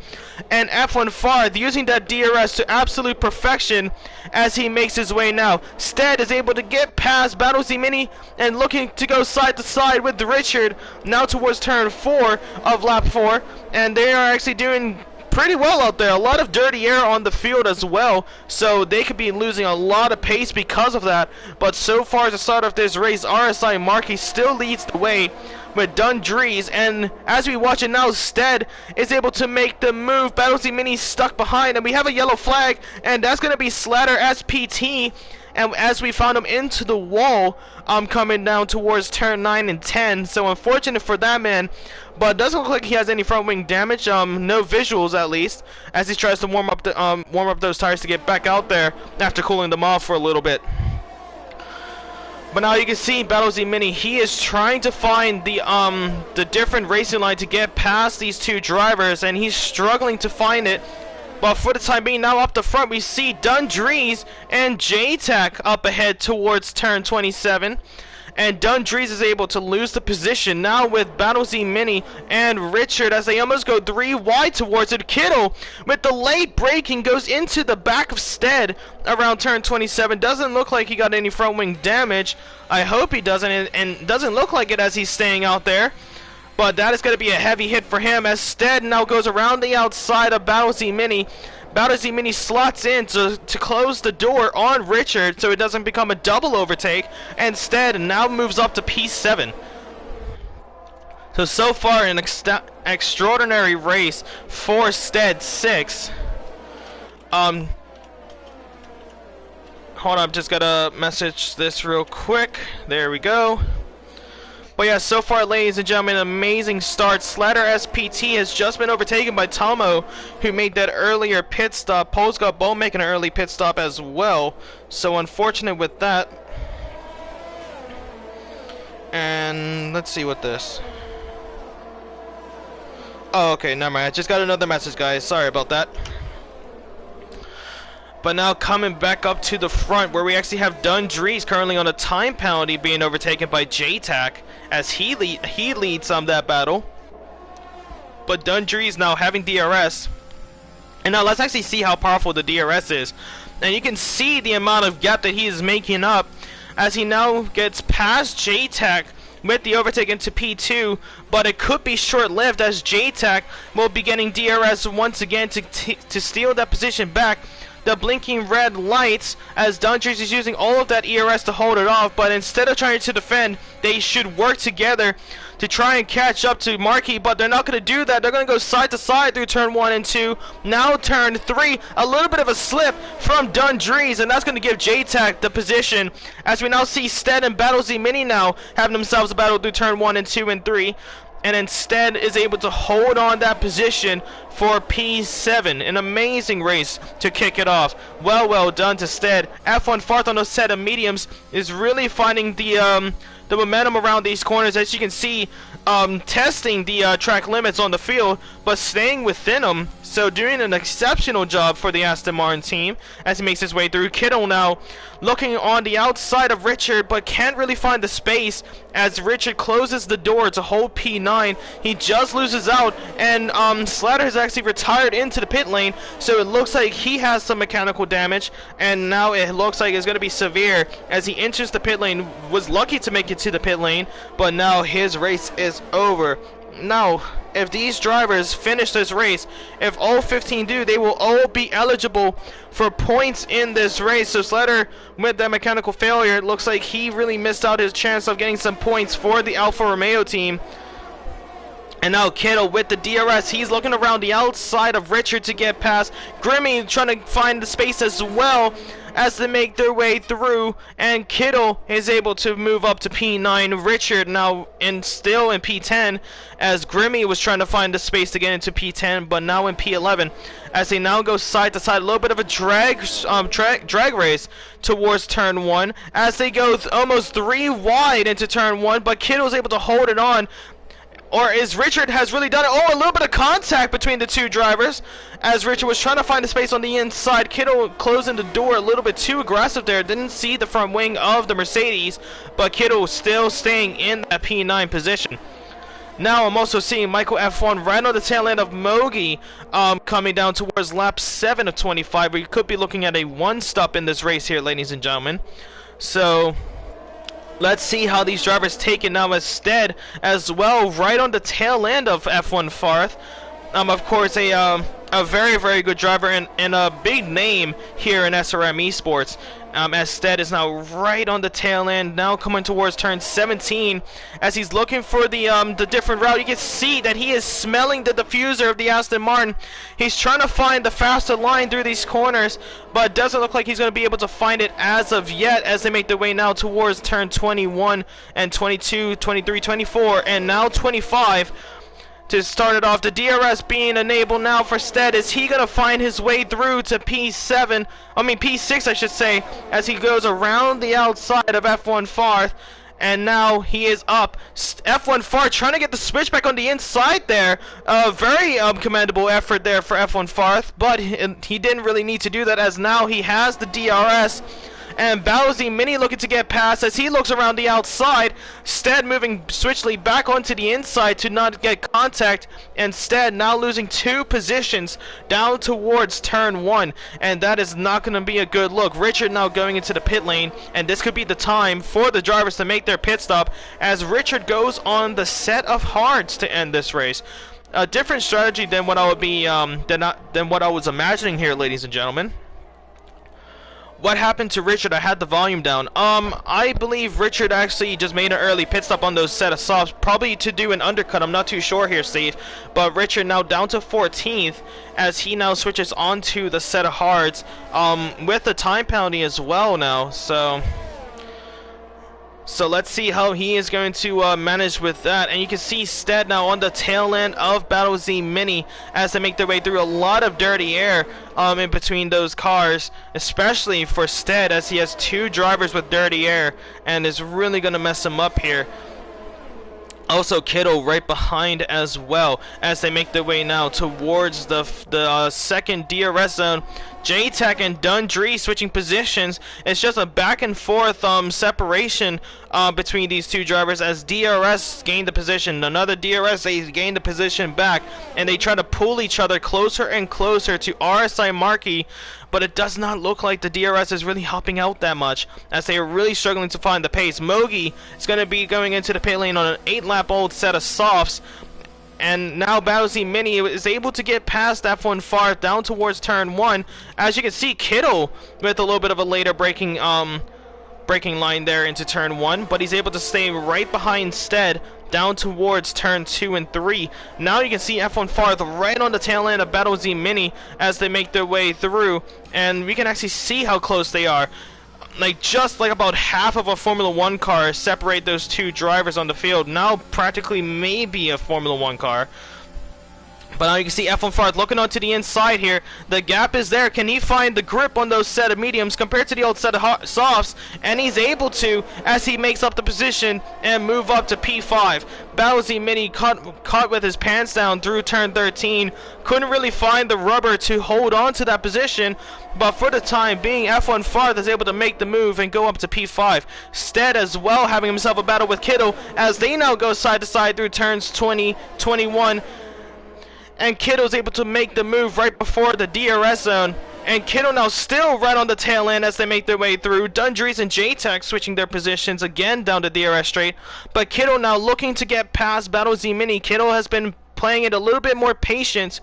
and F1 Farth using that DRS to absolute perfection as he makes his way now. Stead is able to get past Battle Z Mini and looking to go side to side with Richard now towards turn 4 of lap 4, and they are actually doing pretty well out there. A lot of dirty air on the field as well, so they could be losing a lot of pace because of that. But so far at the start of this race, RSI Marquis still leads the way with Dundrees, and as we watch it now, Stead is able to make the move. Battle Z Mini stuck behind, and we have a yellow flag, and that's going to be Slatter as PT. And as we found him into the wall, coming down towards turn 9 and 10. So unfortunate for that man, but it doesn't look like he has any front wing damage. No visuals at least, as he tries to warm up those tires to get back out there after cooling them off for a little bit. But now you can see Battle Z Mini, he is trying to find the different racing line to get past these two drivers, and he's struggling to find it. But for the time being, now up the front, we see Dundrees and JTAC up ahead towards turn 27. And Dundrees is able to lose the position now with Battle Z Mini and Richard as they almost go 3 wide towards it. Kittle with the late braking goes into the back of Stead around turn 27. Doesn't look like he got any front wing damage. I hope he doesn't, and doesn't look like it as he's staying out there. But that is going to be a heavy hit for him as Stead now goes around the outside of Battle Z Mini. Bowser Mini slots in to close the door on Richard so it doesn't become a double overtake. Instead, now moves up to P7. So far, an extraordinary race for Stead 6. Hold on, I've just gotta message this real quick. There we go. But yeah, so far, ladies and gentlemen, amazing start. Slatter SPT has just been overtaken by Tomo, who made that earlier pit stop. Poles got both making an early pit stop as well. So unfortunate with that. And let's see what this. Oh, okay, never mind. I just got another message, guys. Sorry about that. But now coming back up to the front, where we actually have Dundrees currently on a time penalty, being overtaken by JTAC as he leads that battle. But Dundrees now having DRS. And now let's actually see how powerful the DRS is. And you can see the amount of gap that he is making up as he now gets past JTAC with the overtake into P2, but it could be short-lived as JTAC will be getting DRS once again to steal that position back. The blinking red lights as Dundrees is using all of that ERS to hold it off, but instead of trying to defend, they should work together to try and catch up to Marquis, but they're not going to do that. They're going to go side to side through turn 1 and 2. Now turn 3, a little bit of a slip from Dundrees, and that's going to give JTAC the position as we now see Stead and Battle Z Mini now having themselves a battle through turn 1 and 2 and 3. And instead is able to hold on that position for P7. An amazing race to kick it off. Well done to Stead. F1 Farth on a set of mediums is really finding the momentum around these corners, as you can see, testing the track limits on the field, but staying within them. So doing an exceptional job for the Aston Martin team as he makes his way through. Kittle now looking on the outside of Richard, but can't really find the space as Richard closes the door to hold P9. He just loses out, and Slatter has actually retired into the pit lane, so it looks like he has some mechanical damage, and now it looks like it's going to be severe as he enters the pit lane. Was lucky to make it to the pit lane, but now his race is over. Now, if these drivers finish this race, if all 15 do, they will all be eligible for points in this race. So Slater, with that mechanical failure, it looks like he really missed out his chance of getting some points for the Alfa Romeo team. And now Kittle with the DRS, he's looking around the outside of Richard to get past. Grimmy trying to find the space as well as they make their way through, and Kittle is able to move up to P9. Richard now still in P10 as Grimmy was trying to find the space to get into P10, but now in P11 as they now go side to side. A little bit of a drag race towards turn 1 as they go almost 3 wide into turn 1, but Kittle's able to hold it on. Or is Richard has really done it? Oh, a little bit of contact between the two drivers as Richard was trying to find a space on the inside. Kittle closing the door a little bit too aggressive there. Didn't see the front wing of the Mercedes, but Kittle still staying in that P9 position. Now I'm also seeing Michael F1 right on the tail end of Mogi coming down towards lap 7 of 25. We could be looking at a one-stop in this race here, ladies and gentlemen. So let's see how these drivers take it now. Instead, as well, right on the tail end of F1 Farth. Of course, a very good driver and a big name here in SRM Esports. As Stead is now right on the tail end, now coming towards turn 17 as he's looking for the different route. You can see that he is smelling the diffuser of the Aston Martin. He's trying to find the faster line through these corners, but it doesn't look like he's going to be able to find it as of yet as they make their way now towards turn 21 and 22, 23, 24, and now 25. To start it off, the DRS being enabled now for Stead. Is he going to find his way through to P6 I should say, as he goes around the outside of F1 Farth, and now he is up. F1 Farth trying to get the switchback on the inside there. Very commendable effort there for F1 Farth, but he didn't really need to do that as now he has the DRS. And Bowsy Mini looking to get past as he looks around the outside. Stead moving switchly back onto the inside to not get contact. Instead, now losing 2 positions down towards turn 1. And that is not going to be a good look. Richard now going into the pit lane. And this could be the time for the drivers to make their pit stop as Richard goes on the set of hards to end this race. a different strategy than what I would be than what I was imagining here, ladies and gentlemen. What happened to Richard? I had the volume down. I believe Richard actually just made an early pit stop on those set of softs, probably to do an undercut. I'm not too sure here, Steve. But Richard now down to 14th as he now switches onto the set of hards, with the time penalty as well now. So let's see how he is going to manage with that. And you can see Stead now on the tail end of Battle Z Mini as they make their way through a lot of dirty air in between those cars, especially for Stead as he has two drivers with dirty air and is really going to mess him up here. Also Kittle right behind as well as they make their way now towards the second DRS zone. J-Tech and Dundree switching positions. It's just a back and forth separation between these two drivers as DRS gained the position. Another DRS, they gained the position back, and they try to pull each other closer and closer to RSI Markey, but it does not look like the DRS is really helping out that much as they are really struggling to find the pace. Mogi is going to be going into the pit lane on an 8-lap-old set of softs. And now Battle Z Mini is able to get past F1 Far down towards turn 1. As you can see, Kittle with a little bit of a later braking line there into turn 1, but he's able to stay right behind Stead down towards turn 2 and 3. Now you can see F1 Farth right on the tail end of Battle Z Mini as they make their way through, and we can actually see how close they are. Just like about half of a Formula 1 car separate those two drivers on the field. Now practically maybe a Formula 1 car. But now you can see F1 Farth looking onto the inside here. The gap is there. Can he find the grip on those set of mediums compared to the old set of softs? And he's able to as he makes up the position and move up to P5. Battle Z Mini caught with his pants down through turn 13. Couldn't really find the rubber to hold on to that position. But for the time being, F1 Farth is able to make the move and go up to P5. Stead as well having himself a battle with Kittle as they now go side to side through turns 20, 21. And Kittle's able to make the move right before the DRS zone. And Kittle now still right on the tail end as they make their way through. Dundrees and J-Tech switching their positions again down to DRS straight. But Kittle now looking to get past Battle Z Mini. Kittle has been playing it a little bit more patient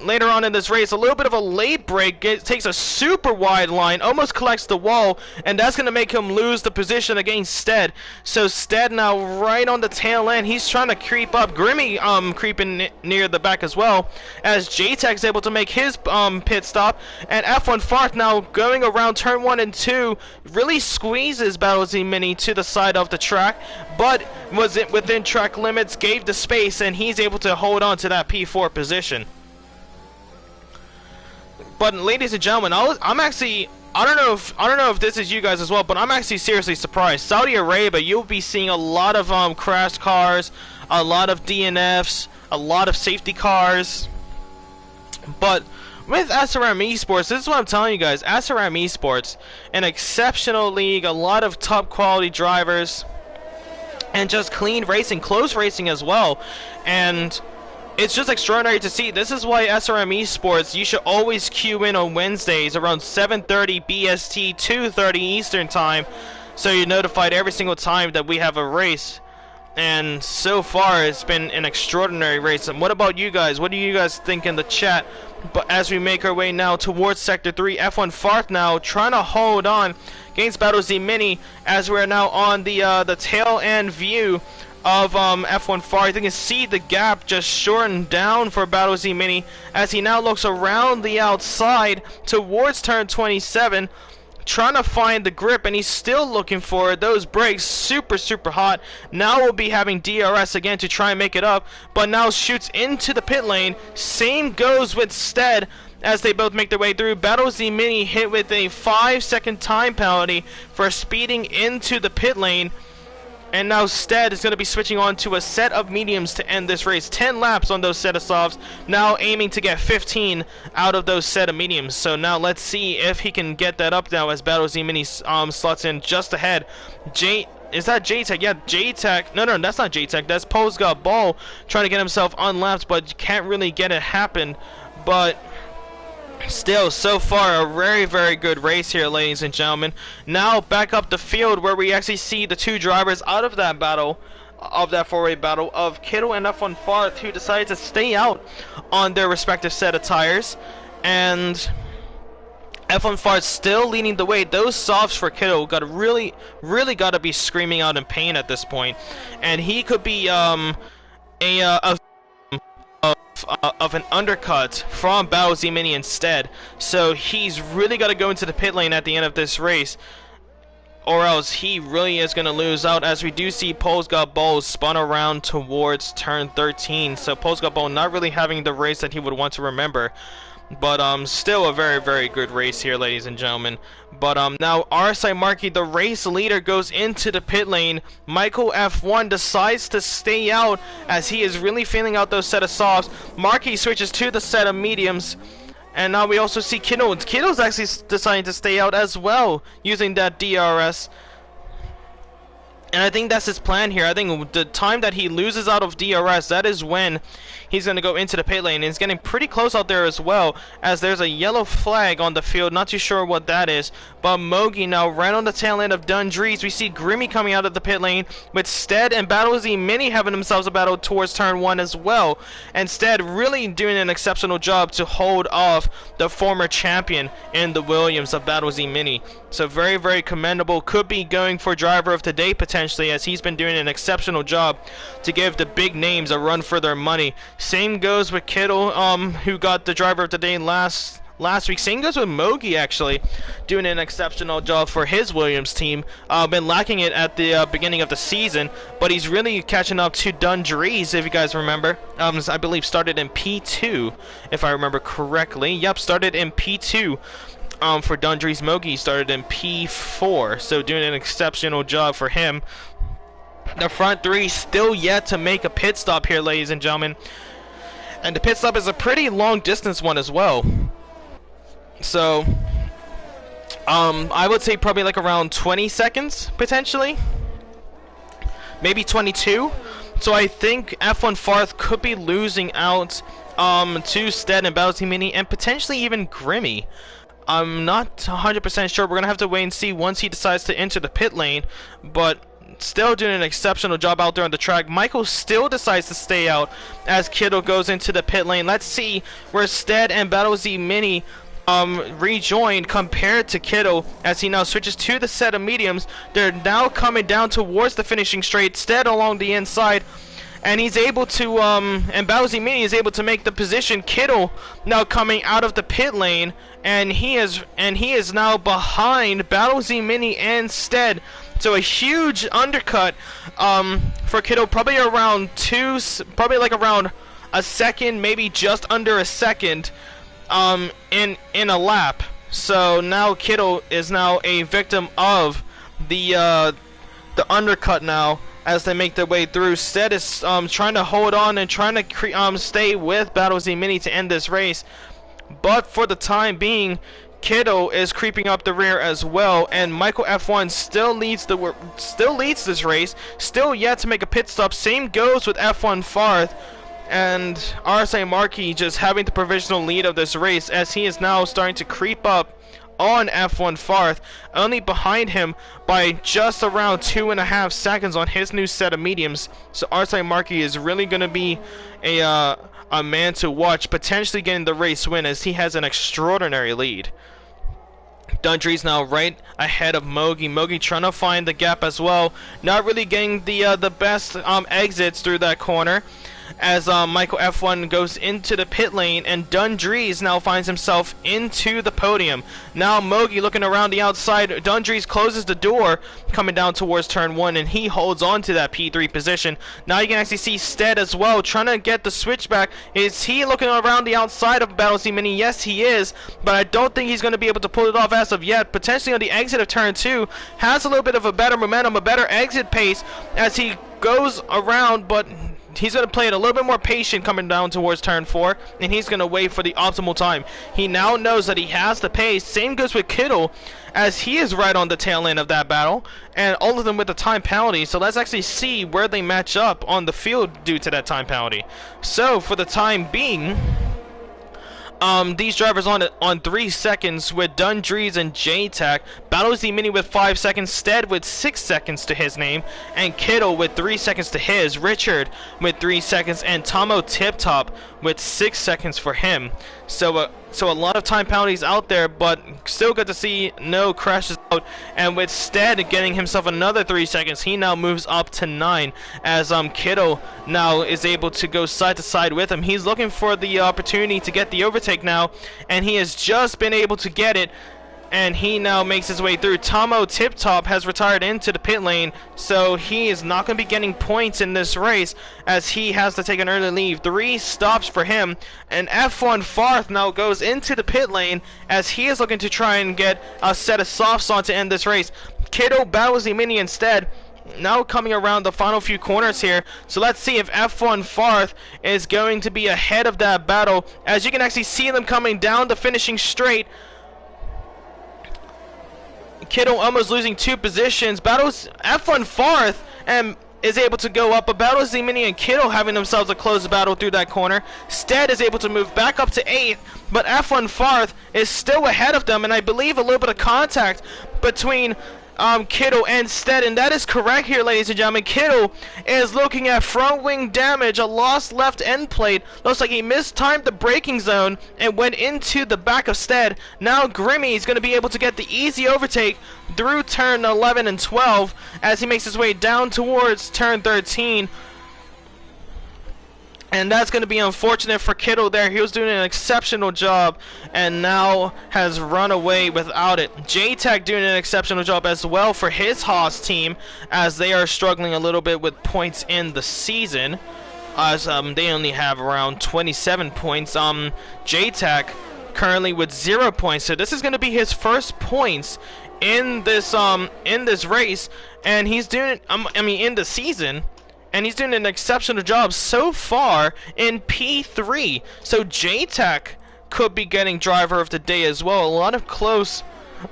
later on in this race. A little bit of a late break, takes a super wide line, almost collects the wall, and that's going to make him lose the position against Stead. So Stead now right on the tail end. He's trying to creep up. Grimmy creeping near the back as well as J-Tech's able to make his pit stop, and F1 Farth now going around turn 1 and 2 really squeezes Battle Z Mini to the side of the track, but was it within track limits, gave the space, and he's able to hold on to that P4 position. But ladies and gentlemen, I'm actually, I don't know if this is you guys as well, but I'm actually seriously surprised. Saudi Arabia, you'll be seeing a lot of crashed cars, a lot of DNFs, a lot of safety cars. But with SRM Esports, this is what I'm telling you guys. SRM Esports, an exceptional league, a lot of top quality drivers, and just clean racing, close racing as well. And it's just extraordinary to see. This is why SRM Esports, you should always queue in on Wednesdays around 7:30 BST, 2:30 Eastern time, so you're notified every single time that we have a race. And so far, it's been an extraordinary race. And what about you guys? What do you guys think in the chat? But as we make our way now towards Sector 3, F1 Farth now trying to hold on against Battle Z Mini as we're now on the tail end view of F1 Far. You can see the gap just shortened down for Battle Z Mini as he now looks around the outside towards turn 27, trying to find the grip, and he's still looking for it. Those brakes super hot. Now we'll be having DRS again to try and make it up, but now shoots into the pit lane. Same goes with Stead as they both make their way through. Battle Z Mini hit with a 5-second time penalty for speeding into the pit lane. And now Stead is going to be switching on to a set of mediums to end this race. 10 laps on those set of softs. Now aiming to get 15 out of those set of mediums. So now let's see if he can get that up now as Battle Z Mini slots in just ahead. Is that J-Tech? Yeah, J-Tech. No, that's not J-Tech. That's Polesgot Ball trying to get himself unlapped, but can't really get it happen. But still, so far, a very good race here, ladies and gentlemen. Now back up the field where we actually see the two drivers out of that battle of that four-way battle of Kittle and F1 Farth, who decided to stay out on their respective set of tires, and F1 Farth still leading the way. Those softs for Kittle got to really got to be screaming out in pain at this point, and he could be of an undercut from Bowsy Mini instead. So he's really got to go into the pit lane at the end of this race, or else he really is going to lose out, as we do see Got Bowl spun around towards turn 13. So Got Bowl not really having the race that he would want to remember. But still a very good race here, ladies and gentlemen. But now RSI Markey, the race leader, goes into the pit lane. Michael F1 decides to stay out as he is really feeling out those set of softs. Markey switches to the set of mediums. And now we also see Kittle. Kittle's actually deciding to stay out as well, using that DRS. And I think that's his plan here. I think the time that he loses out of DRS, that is when he's going to go into the pit lane. And he's getting pretty close out there as well, as there's a yellow flag on the field. Not too sure what that is. But Mogi now right on the tail end of Dundrees. We see Grimmy coming out of the pit lane, with Stead and Battlesy Mini having themselves a battle towards turn 1 as well. And Stead really doing an exceptional job to hold off the former champion in the Williams of Battlesy Mini. So very commendable. Could be going for driver of the day potentially, as he's been doing an exceptional job to give the big names a run for their money. Same goes with Kittle, who got the driver of the day last week. Same goes with Mogi, actually, doing an exceptional job for his Williams team. Been lacking it at the beginning of the season, but he's really catching up to Dundrees, if you guys remember. I believe started in P2, if I remember correctly. Yep, started in P2. For Dundrees. Mogi started in P4, so doing an exceptional job for him. The front three still yet to make a pit stop here, ladies and gentlemen. And the pit stop is a pretty long distance one as well. So, I would say probably like around 20 seconds, potentially. Maybe 22. So I think F1 Farth could be losing out to Stead and Bowsy Mini, and potentially even Grimmy. I'm not 100% sure. We're going to have to wait and see once he decides to enter the pit lane. But still doing an exceptional job out there on the track. Michael still decides to stay out as Kittle goes into the pit lane. Let's see where Stead and Battlesy Mini rejoined compared to Kittle, as he now switches to the set of mediums. They're now coming down towards the finishing straight. Stead along the inside. And he's able to, and Bowsy Mini is able to make the position. Kittle now coming out of the pit lane, and he is now behind Bowsy Mini and Stead. So a huge undercut for Kittle, probably around around a second, maybe just under a second, in a lap. So now Kittle is now a victim of the undercut now, as they make their way through. Stead is trying to hold on and trying to stay with Battlesy Mini to end this race. But for the time being, Kittle is creeping up the rear as well, and Michael F1 still leads this race, still yet to make a pit stop. Same goes with F1 Farth, and RSI Markey just having the provisional lead of this race, as he is now starting to creep up on F1 Farth, only behind him by just around 2.5 seconds on his new set of mediums. So RSI Markey is really going to be a man to watch, potentially getting the race win, as he has an extraordinary lead. Dundree's now right ahead of Mogi. Mogi trying to find the gap as well, not really getting the best exits through that corner, as Michael F1 goes into the pit lane, and Dundrees now finds himself into the podium. Now Mogi looking around the outside. Dundrees closes the door coming down towards turn 1, and he holds on to that P3 position. Now you can actually see Stead as well trying to get the switchback. Is he looking around the outside of Battlesy Mini? Yes, he is, but I don't think he's going to be able to pull it off as of yet. Potentially on the exit of turn 2, has a little bit of a better momentum, a better exit pace as he goes around, but he's going to play it a little bit more patient coming down towards turn 4, and he's going to wait for the optimal time. He now knows that he has the pace. Same goes with Kittle, as he is right on the tail end of that battle, and all of them with a time penalty. So let's actually see where they match up on the field due to that time penalty. So for the time being, these drivers on 3 seconds, with Dundrees and J-Tac. Battlesy Mini with 5 seconds, Stead with 6 seconds to his name, and Kittle with 3 seconds to his, Richard with 3 seconds, and Tomo Tip Top with 6 seconds for him. So a lot of time penalties out there, but still good to see no crashes out. And with Stead getting himself another 3 seconds, he now moves up to 9, as Kittle now is able to go side to side with him. He's looking for the opportunity to get the overtake now, and he has just been able to get it. And he now makes his way through. Tomo Tip Top has retired into the pit lane, so he is not going to be getting points in this race, as he has to take an early leave. 3 stops for him, and F1 Farth now goes into the pit lane, as he is looking to try and get a set of softs on to end this race. Kiddo battles the Mini instead, now coming around the final few corners here. So let's see if F1 Farth is going to be ahead of that battle, as you can actually see them coming down the finishing straight. Kittle almost losing 2 positions. Battles F1 Farth and is able to go up, but Battles Mini and Kittle having themselves a close battle through that corner. Stead is able to move back up to 8th, but F1 Farth is still ahead of them, and I believe a little bit of contact between Kittle and Stead, and that is correct here, ladies and gentlemen. Kittle is looking at front wing damage, a lost left end plate. Looks like he mistimed the braking zone and went into the back of Stead. Now Grimmy is going to be able to get the easy overtake through turn 11 and 12 as he makes his way down towards turn 13. And that's going to be unfortunate for Kittle there. He was doing an exceptional job and now has run away without it. J-Tech doing an exceptional job as well for his Haas team, as they are struggling a little bit with points in the season, as they only have around 27 points. J-Tech currently with 0 points, so this is going to be his first points in this race, and he's doing it, in the season. And he's doing an exceptional job so far in P3. So J-Tech could be getting driver of the day as well. A lot of close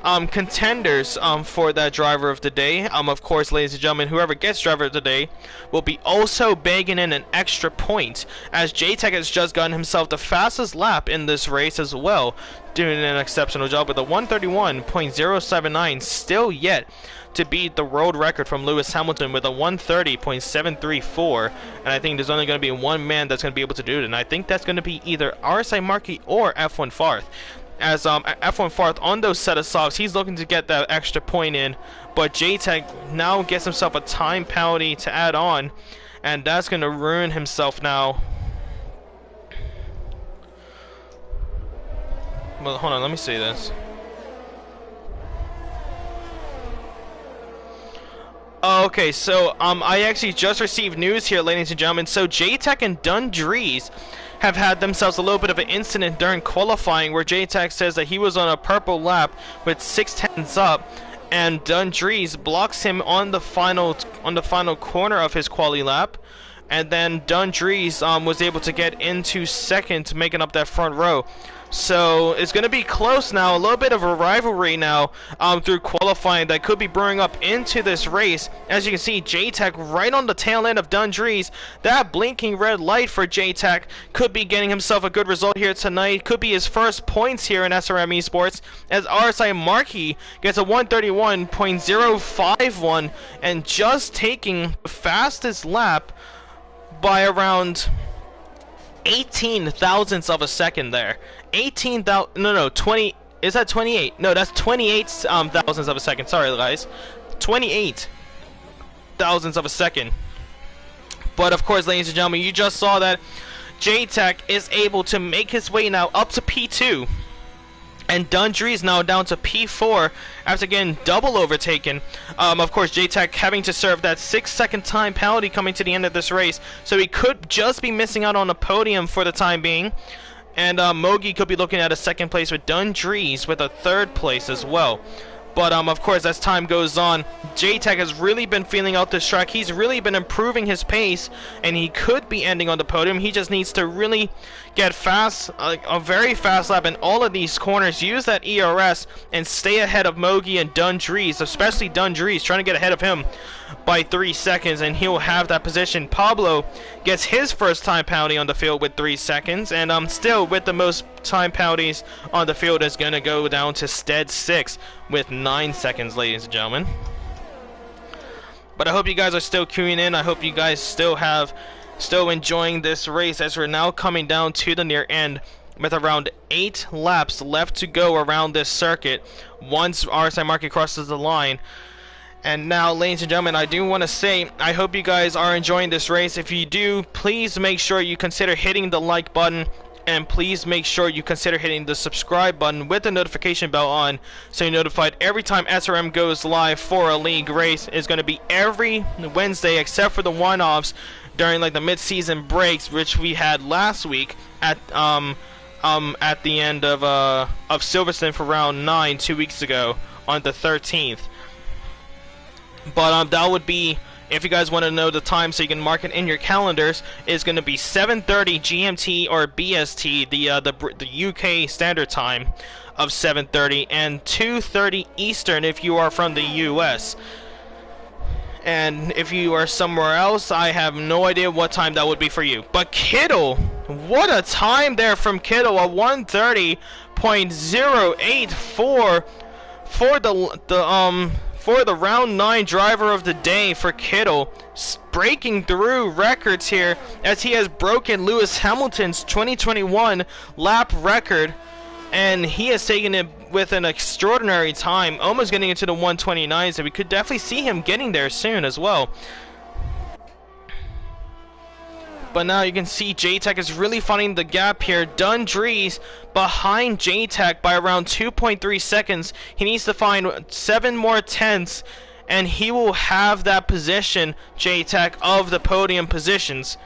contenders for that driver of the day. Of course, ladies and gentlemen, whoever gets driver of the day will be also bagging in an extra point, as J-Tech has just gotten himself the fastest lap in this race as well, doing an exceptional job with a 131.079, still yet to beat the world record from Lewis Hamilton with a 130.734, and I think there's only going to be one man that's going to be able to do it, and I think that's going to be either RSI Markey or F1 Farth. As F1 Farth on those set of softs, he's looking to get that extra point in, but J-Tech now gets himself a time penalty to add on, and that's going to ruin himself now. Well, hold on, let me see this. Okay, so I actually just received news here, ladies and gentlemen. So J-Tech and Dundrees have had themselves a little bit of an incident during qualifying, where J-Tech says that he was on a purple lap with 6/10 up, and Dundrees blocks him on the final corner of his quali lap, and then Dundrees was able to get into second, making up that front row. So it's going to be close now, a little bit of a rivalry now through qualifying that could be brewing up into this race. As you can see, J-Tech right on the tail end of Dundrees. That blinking red light for J-Tech could be getting himself a good result here tonight. Could be his first points here in SRM Esports, as RSI Markey gets a 131.051 and just taking the fastest lap by around 18 thousandths of a second there. 20, is that 28? No, that's 28 thousandths of a second. Sorry, guys. 28 thousandths of a second. But of course, ladies and gentlemen, you just saw that J-Tech is able to make his way now up to P2. And Dundrees now down to P4 after getting double overtaken. Of course, J-Tech having to serve that 6-second time penalty coming to the end of this race. So he could just be missing out on a podium for the time being. And Mogi could be looking at a second place with Dundrees with a third place as well. But of course, as time goes on, J-Tech has really been feeling out this track. He's really been improving his pace, and he could be ending on the podium. He just needs to really get fast, a very fast lap in all of these corners. Use that ERS and stay ahead of Mogi and Dundrees, especially Dundrees, trying to get ahead of him. by 3 seconds, and he'll have that position. Pablo gets his first time penalty on the field with 3 seconds, and still with the most time penalties on the field is going to go down to Stead 6 with 9 seconds, ladies and gentlemen. But I hope you guys are still queuing in. I hope you guys still enjoying this race, as we're now coming down to the near end with around 8 laps left to go around this circuit once RSI Marquis crosses the line. And now, ladies and gentlemen, I do want to say I hope you guys are enjoying this race. If you do, please make sure you consider hitting the like button, and please make sure you consider hitting the subscribe button with the notification bell on, so you're notified every time SRM goes live for a league race. It's going to be every Wednesday except for the one-offs during like the mid-season breaks, which we had last week at the end of Silverstone for round 9 2 weeks ago on the 13th. But that would be, if you guys want to know the time so you can mark it in your calendars, is going to be 7:30 GMT or BST, the UK standard time of 7:30, and 2:30 Eastern if you are from the US. And if you are somewhere else, I have no idea what time that would be for you. But Kittle, what a time there from Kittle, a 1:30.084 for the round 9 driver of the day for Kittle, breaking through records here as he has broken Lewis Hamilton's 2021 lap record, and he has taken it with an extraordinary time, almost getting into the 1:29, so we could definitely see him getting there soon as well. But now you can see J-Tech is really finding the gap here. Dundrees behind J-Tech by around 2.3 seconds. He needs to find 7 more tenths, and he will have that position, J-Tech, of the podium positions.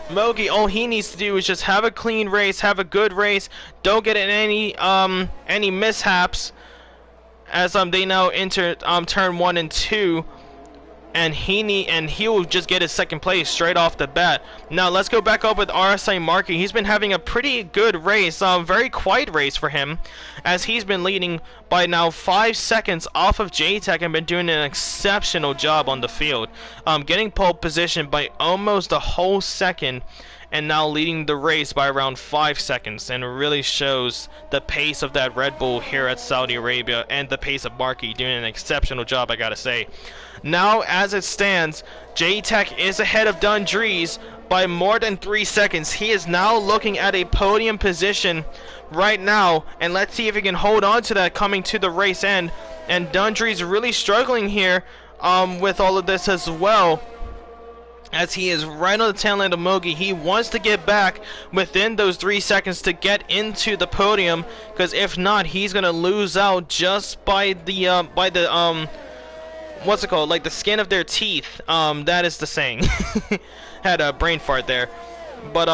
Mogi, all he needs to do is just have a clean race, have a good race, don't get in any mishaps, as they now enter turn 1 and 2. And he will just get his second place straight off the bat. Now let's go back up with RSI Marquis. He's been having a pretty good race, very quiet race for him, as he's been leading by now 5 seconds off of J-Tech and been doing an exceptional job on the field, getting pole position by almost a whole second, and now leading the race by around 5 seconds, and it really shows the pace of that Red Bull here at Saudi Arabia, and the pace of Marquis doing an exceptional job, I gotta say. Now, as it stands, J-Tech is ahead of Dundrees by more than 3 seconds. He is now looking at a podium position right now, and let's see if he can hold on to that coming to the race end. And Dundrees really struggling here with all of this as well, as he is right on the tail end of Mogi. He wants to get back within those 3 seconds to get into the podium, because if not, he's gonna lose out just by the what's it called, like the skin of their teeth. That is the saying. Had a brain fart there. But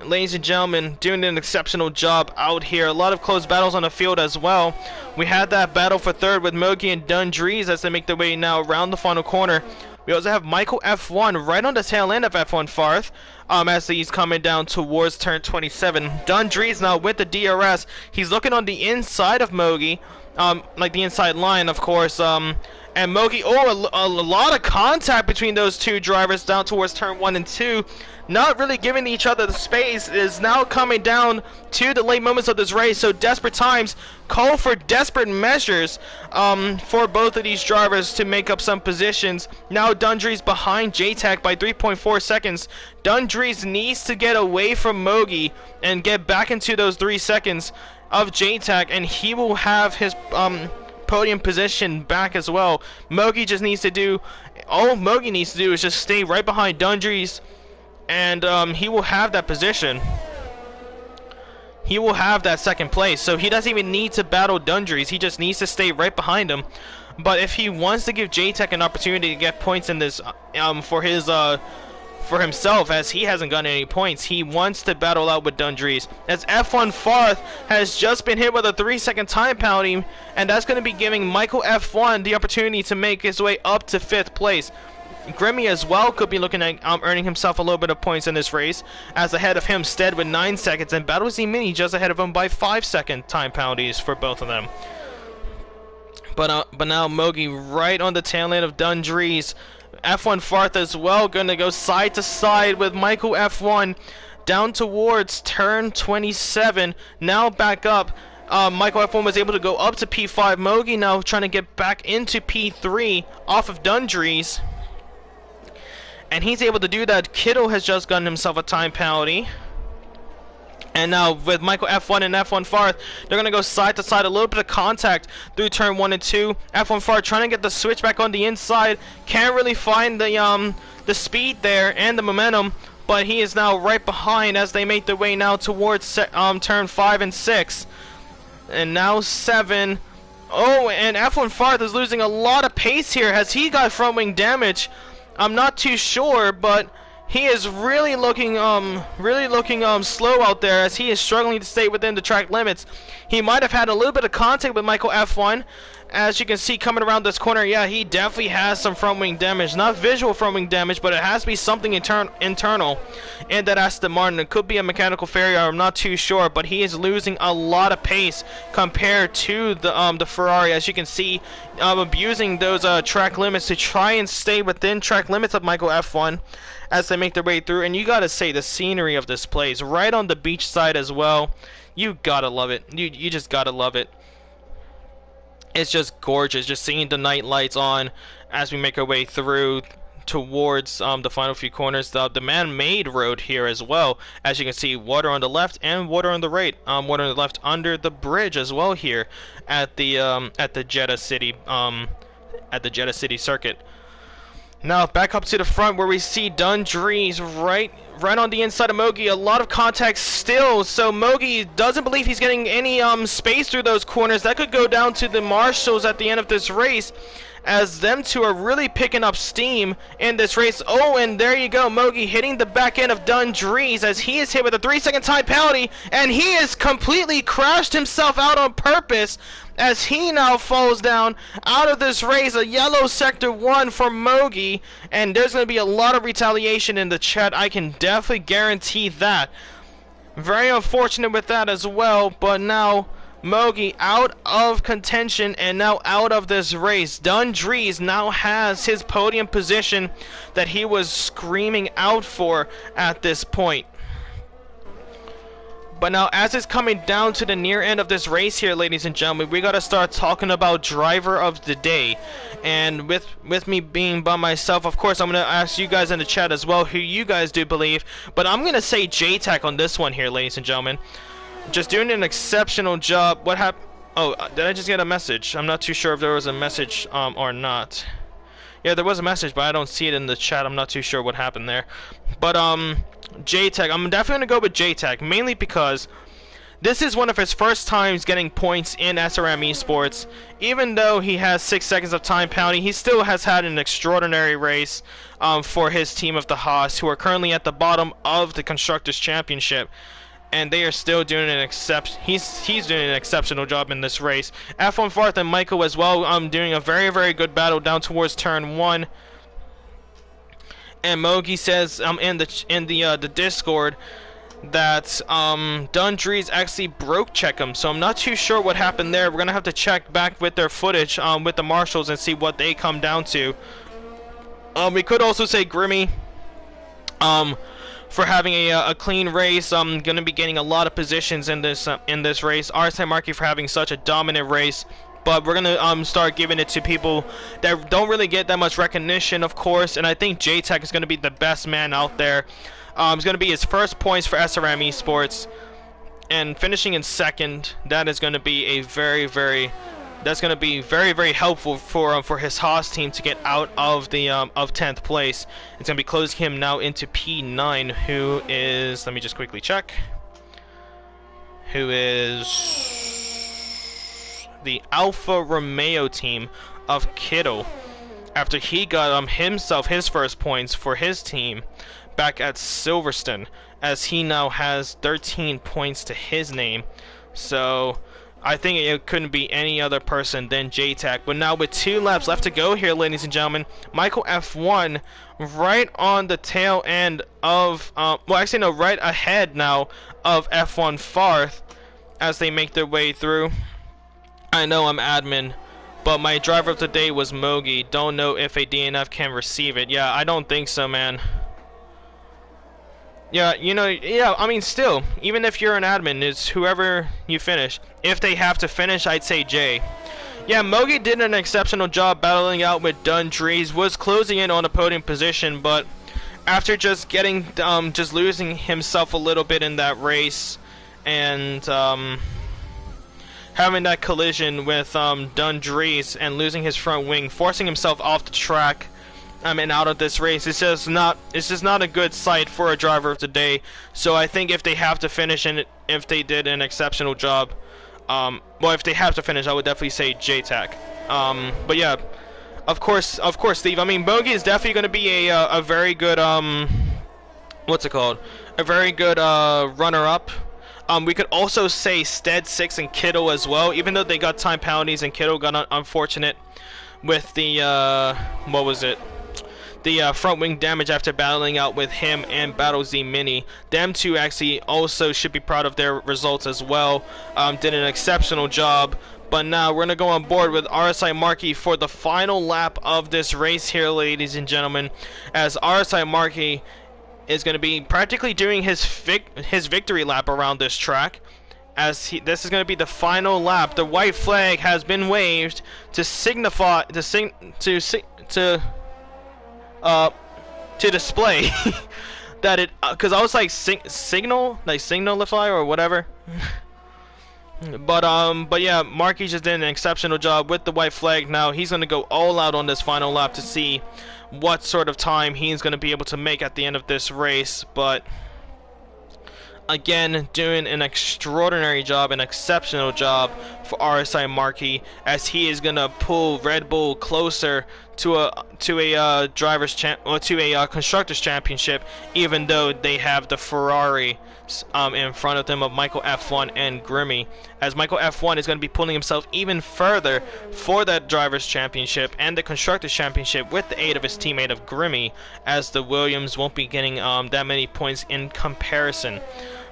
ladies and gentlemen, doing an exceptional job out here. A lot of close battles on the field as well. We had that battle for third with Mogi and Dundrees as they make their way now around the final corner. We also have Michael F1 right on the tail end of F1 Farth, as he's coming down towards turn 27. Dundrees now with the DRS. He's looking on the inside of Mogi, like the inside line, of course. And Mogi, a lot of contact between those two drivers down towards turn 1 and 2. Not really giving each other the space. Is now coming down to the late moments of this race. So desperate times call for desperate measures for both of these drivers to make up some positions. Now Dundrees behind J-Tech by 3.4 seconds. Dundrees needs to get away from Mogi and get back into those 3 seconds of J-Tech, and he will have his podium position back as well. Mogi just needs to do, all Mogi needs to do is just stay right behind Dundrees, and he will have that position. He will have that second place, so he doesn't even need to battle Dundrees. He just needs to stay right behind him. But if he wants to give J-Tech an opportunity to get points in this for himself, as he hasn't gotten any points, he wants to battle out with Dundrees, as F1 Farth has just been hit with a 3-second time penalty, and that's going to be giving Michael F1 the opportunity to make his way up to 5th place. Grimmy as well could be looking at earning himself a little bit of points in this race, as ahead of him Stead with 9 seconds, and Battle Z Mini just ahead of him by 5-second time penalties for both of them. But now Mogi right on the tail end of Dundrees. F1 Farth as well, gonna go side to side with Michael F1 down towards turn 27. Now back up. Michael F1 was able to go up to P5. Mogi now trying to get back into P3 off of Dundrees. And he's able to do that. Kittle has just gotten himself a time penalty. And now with Michael F1 and F1 Farth, they're going to go side to side. A little bit of contact through turn 1 and 2. F1 Farth trying to get the switch back on the inside. Can't really find the speed there and the momentum. But he is now right behind as they make their way now towards turn 5 and 6. And now 7. Oh, and F1 Farth is losing a lot of pace here. Has he got front wing damage? I'm not too sure, but he is really looking slow out there as he is struggling to stay within the track limits. He might have had a little bit of contact with Michael F1. As you can see coming around this corner, yeah, he definitely has some front wing damage. Not visual front wing damage, but it has to be something internal in that Aston Martin. It could be a mechanical failure, I'm not too sure, but he is losing a lot of pace compared to the Ferrari. As you can see, abusing those track limits to try and stay within track limits of Michael F1 as they make their way through. And you gotta say, the scenery of this place, right on the beach side as well, you gotta love it. You just gotta love it. It's just gorgeous, just seeing the night lights on as we make our way through towards the final few corners. The man-made road here as well, as you can see, water on the left and water on the right. Water on the left under the bridge as well here at the Jeddah City circuit. Now back up to the front where we see Dundrees right on the inside of Mogi. A lot of contact still, so Mogi doesn't believe he's getting any space through those corners. That could go down to the marshals at the end of this race, as them two are really picking up steam in this race. Oh, and there you go, Mogi hitting the back end of Dundrees as he is hit with a 3-second time penalty, and he has completely crashed himself out on purpose as he now falls down out of this race. A yellow sector 1 for Mogi, and there's going to be a lot of retaliation in the chat. I can definitely guarantee that. Very unfortunate with that as well, but now Mogi out of contention and now out of this race. Dundrees now has his podium position that he was screaming out for at this point. But now, as it's coming down to the near end of this race here, ladies and gentlemen, we gotta start talking about driver of the day. And with me being by myself, of course, I'm gonna ask you guys in the chat as well who you guys do believe. But I'm gonna say JTAC on this one here, ladies and gentlemen. Just doing an exceptional job. What happened? Oh, did I just get a message? I'm not too sure if there was a message or not. Yeah, there was a message, but I don't see it in the chat. I'm not too sure what happened there. But JTAC, I'm definitely gonna go with JTAC, mainly because this is one of his first times getting points in SRM Esports. Even though he has 6 seconds of time penalty, he still has had an extraordinary race for his team of the Haas, who are currently at the bottom of the Constructors' Championship. And they are still doing he's doing an exceptional job in this race. F1 Farth and Michael as well doing a very, very good battle down towards turn 1. And Mogi says in the Discord that Dundrees actually broke check him, so I'm not too sure what happened there. We're gonna have to check back with their footage with the marshals and see what they come down to. We could also say Grimmy for having a clean race. Gonna be getting a lot of positions in this race. RSM Markey for having such a dominant race. But we're gonna start giving it to people that don't really get that much recognition, of course. And I think JTAC is gonna be the best man out there. It's gonna be his first points for SRM Esports, and finishing in second. That is gonna be a very, very helpful for his Haas team to get out of the of 10th place. It's gonna be closing him now into P9, who is, let me just quickly check, who is the Alfa Romeo team of Kittle, after he got himself his first points for his team back at Silverstone, as he now has 13 points to his name. So I think it couldn't be any other person than JTAC. But now with 2 laps left to go here, ladies and gentlemen, Michael F1 right on the tail end of well, actually no, right ahead now of F1 Farth as they make their way through. I know I'm admin, but my driver of the day was Mogi. Don't know if a DNF can receive it. Yeah, I don't think so, man. Yeah, you know, yeah, I mean, still, even if you're an admin, it's whoever you finish. If they have to finish, I'd say J. Yeah, Mogi did an exceptional job battling out with Dundrees, was closing in on a podium position, but after just getting, just losing himself a little bit in that race, and, having that collision with, Dundrees and losing his front wing, forcing himself off the track, and out of this race, it's just not a good sight for a driver of the day. So I think if they have to finish, and if they did an exceptional job, well, if they have to finish, I would definitely say JTAC. But yeah, of course, Steve. I mean, Mogi is definitely going to be a very good what's it called? A very good runner-up. We could also say Stead 6 and Kittle as well, even though they got time penalties and Kittle got unfortunate with the what was it? The front wing damage after battling out with him and Battle Z Mini. Them two actually also should be proud of their results as well. Did an exceptional job. But now we're going to go on board with RSI Markey for the final lap of this race here, ladies and gentlemen. As RSI Markey is going to be practically doing his victory lap around this track. As this is going to be the final lap. The white flag has been waved to signify to display that it, because I was like signify or whatever. But yeah, Markey just did an exceptional job with the white flag. Now he's gonna go all out on this final lap to see what sort of time he's gonna be able to make at the end of this race. But again, doing an extraordinary job, an exceptional job for RSI Markey, as he is gonna pull Red Bull closer to a constructors championship, even though they have the Ferrari in front of them of Michael F1 and Grimmy, as Michael F1 is going to be pulling himself even further for that drivers championship and the constructors championship with the aid of his teammate of Grimmy, as the Williams won't be getting that many points in comparison.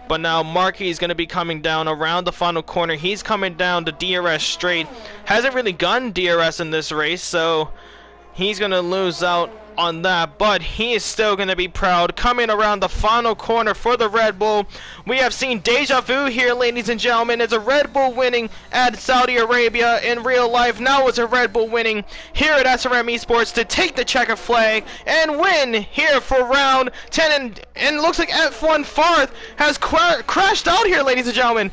But now Markey is going to be coming down around the final corner. He's coming down the DRS straight. Hasn't really gone DRS in this race, so he's going to lose out on that, but he is still going to be proud. Coming around the final corner for the Red Bull, we have seen deja vu here, ladies and gentlemen. It's a Red Bull winning at Saudi Arabia in real life. Now it's a Red Bull winning here at SRM Esports to take the checker flag and win here for round 10. And it looks like F1 Farth has crashed out here, ladies and gentlemen.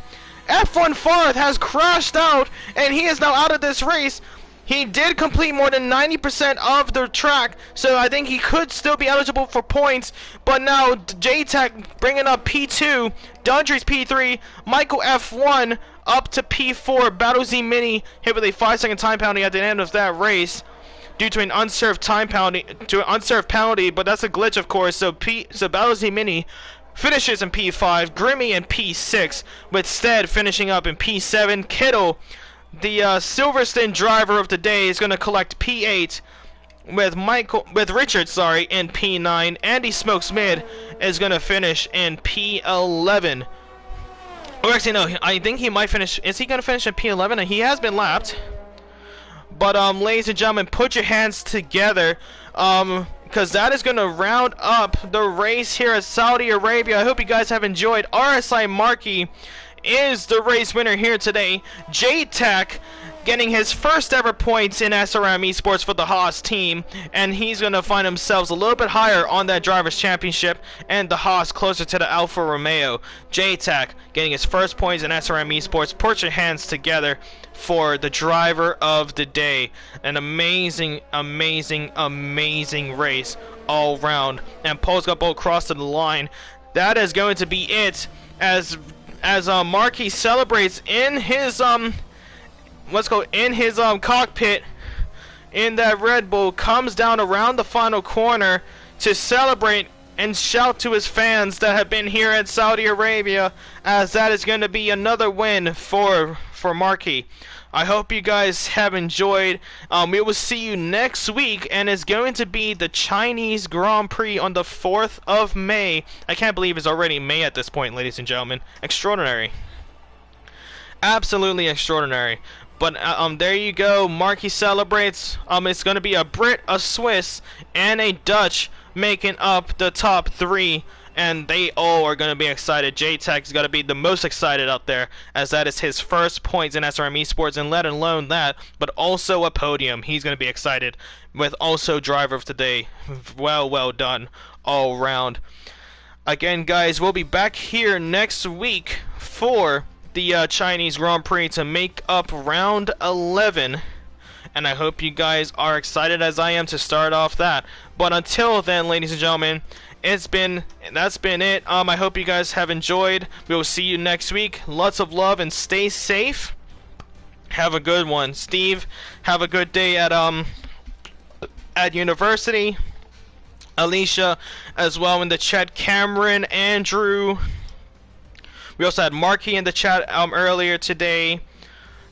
F1 Farth has crashed out, and he is now out of this race. He did complete more than 90% of the track, so I think he could still be eligible for points. But now JTAC bringing up P2, Dundrees P3, Michael F1 up to P4. Battle Z Mini hit with a 5-second time penalty at the end of that race due to an unserved penalty, but that's a glitch, of course. So Battle Z Mini finishes in P5, Grimmy in P6, with Stead finishing up in P7. Kittle, the Silverstone driver of the day, is going to collect P8 with Richard, in P9. Andy Smokes Mid is going to finish in P11. Or actually, no, I think he might finish. Is he going to finish in P11? He has been lapped. But ladies and gentlemen, put your hands together, because that is going to round up the race here at Saudi Arabia. I hope you guys have enjoyed. RSI Markey is the race winner here today. JTAC getting his first ever points in SRM Esports for the Haas team, and he's going to find himself a little bit higher on that drivers championship, and the Haas closer to the Alfa Romeo. JTAC getting his first points in SRM Esports. Put your hands together for the driver of the day. An amazing race all round, and Paul's got both crossed to the line. That is going to be it, as Markey celebrates in his cockpit in that Red Bull, comes down around the final corner to celebrate and shout to his fans that have been here at Saudi Arabia, as that is going to be another win for Markey. I hope you guys have enjoyed. We will see you next week, and it's going to be the Chinese Grand Prix on the 4th of May. I can't believe it's already May at this point, ladies and gentlemen. Extraordinary. Absolutely extraordinary. But there you go. Marquis celebrates. It's going to be a Brit, a Swiss, and a Dutch making up the top 3. And they all are going to be excited. J-Tech is going to be the most excited out there, as that is his first points in SRM Esports, and let alone that, but also a podium. He's going to be excited, with also driver of today. Well done all round. Again, guys, we'll be back here next week for the Chinese Grand Prix to make up round 11. And I hope you guys are excited as I am to start off that. But until then, ladies and gentlemen, that's been it. I hope you guys have enjoyed. We will see you next week. Lots of love and stay safe. Have a good one. Steve, have a good day at university. Alicia as well in the chat. Cameron, Andrew. We also had Marky in the chat earlier today.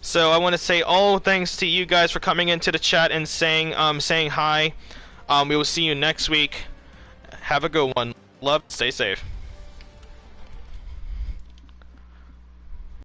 So I want to say all thanks to you guys for coming into the chat and saying hi. We will see you next week. Have a good one. Love. Stay safe.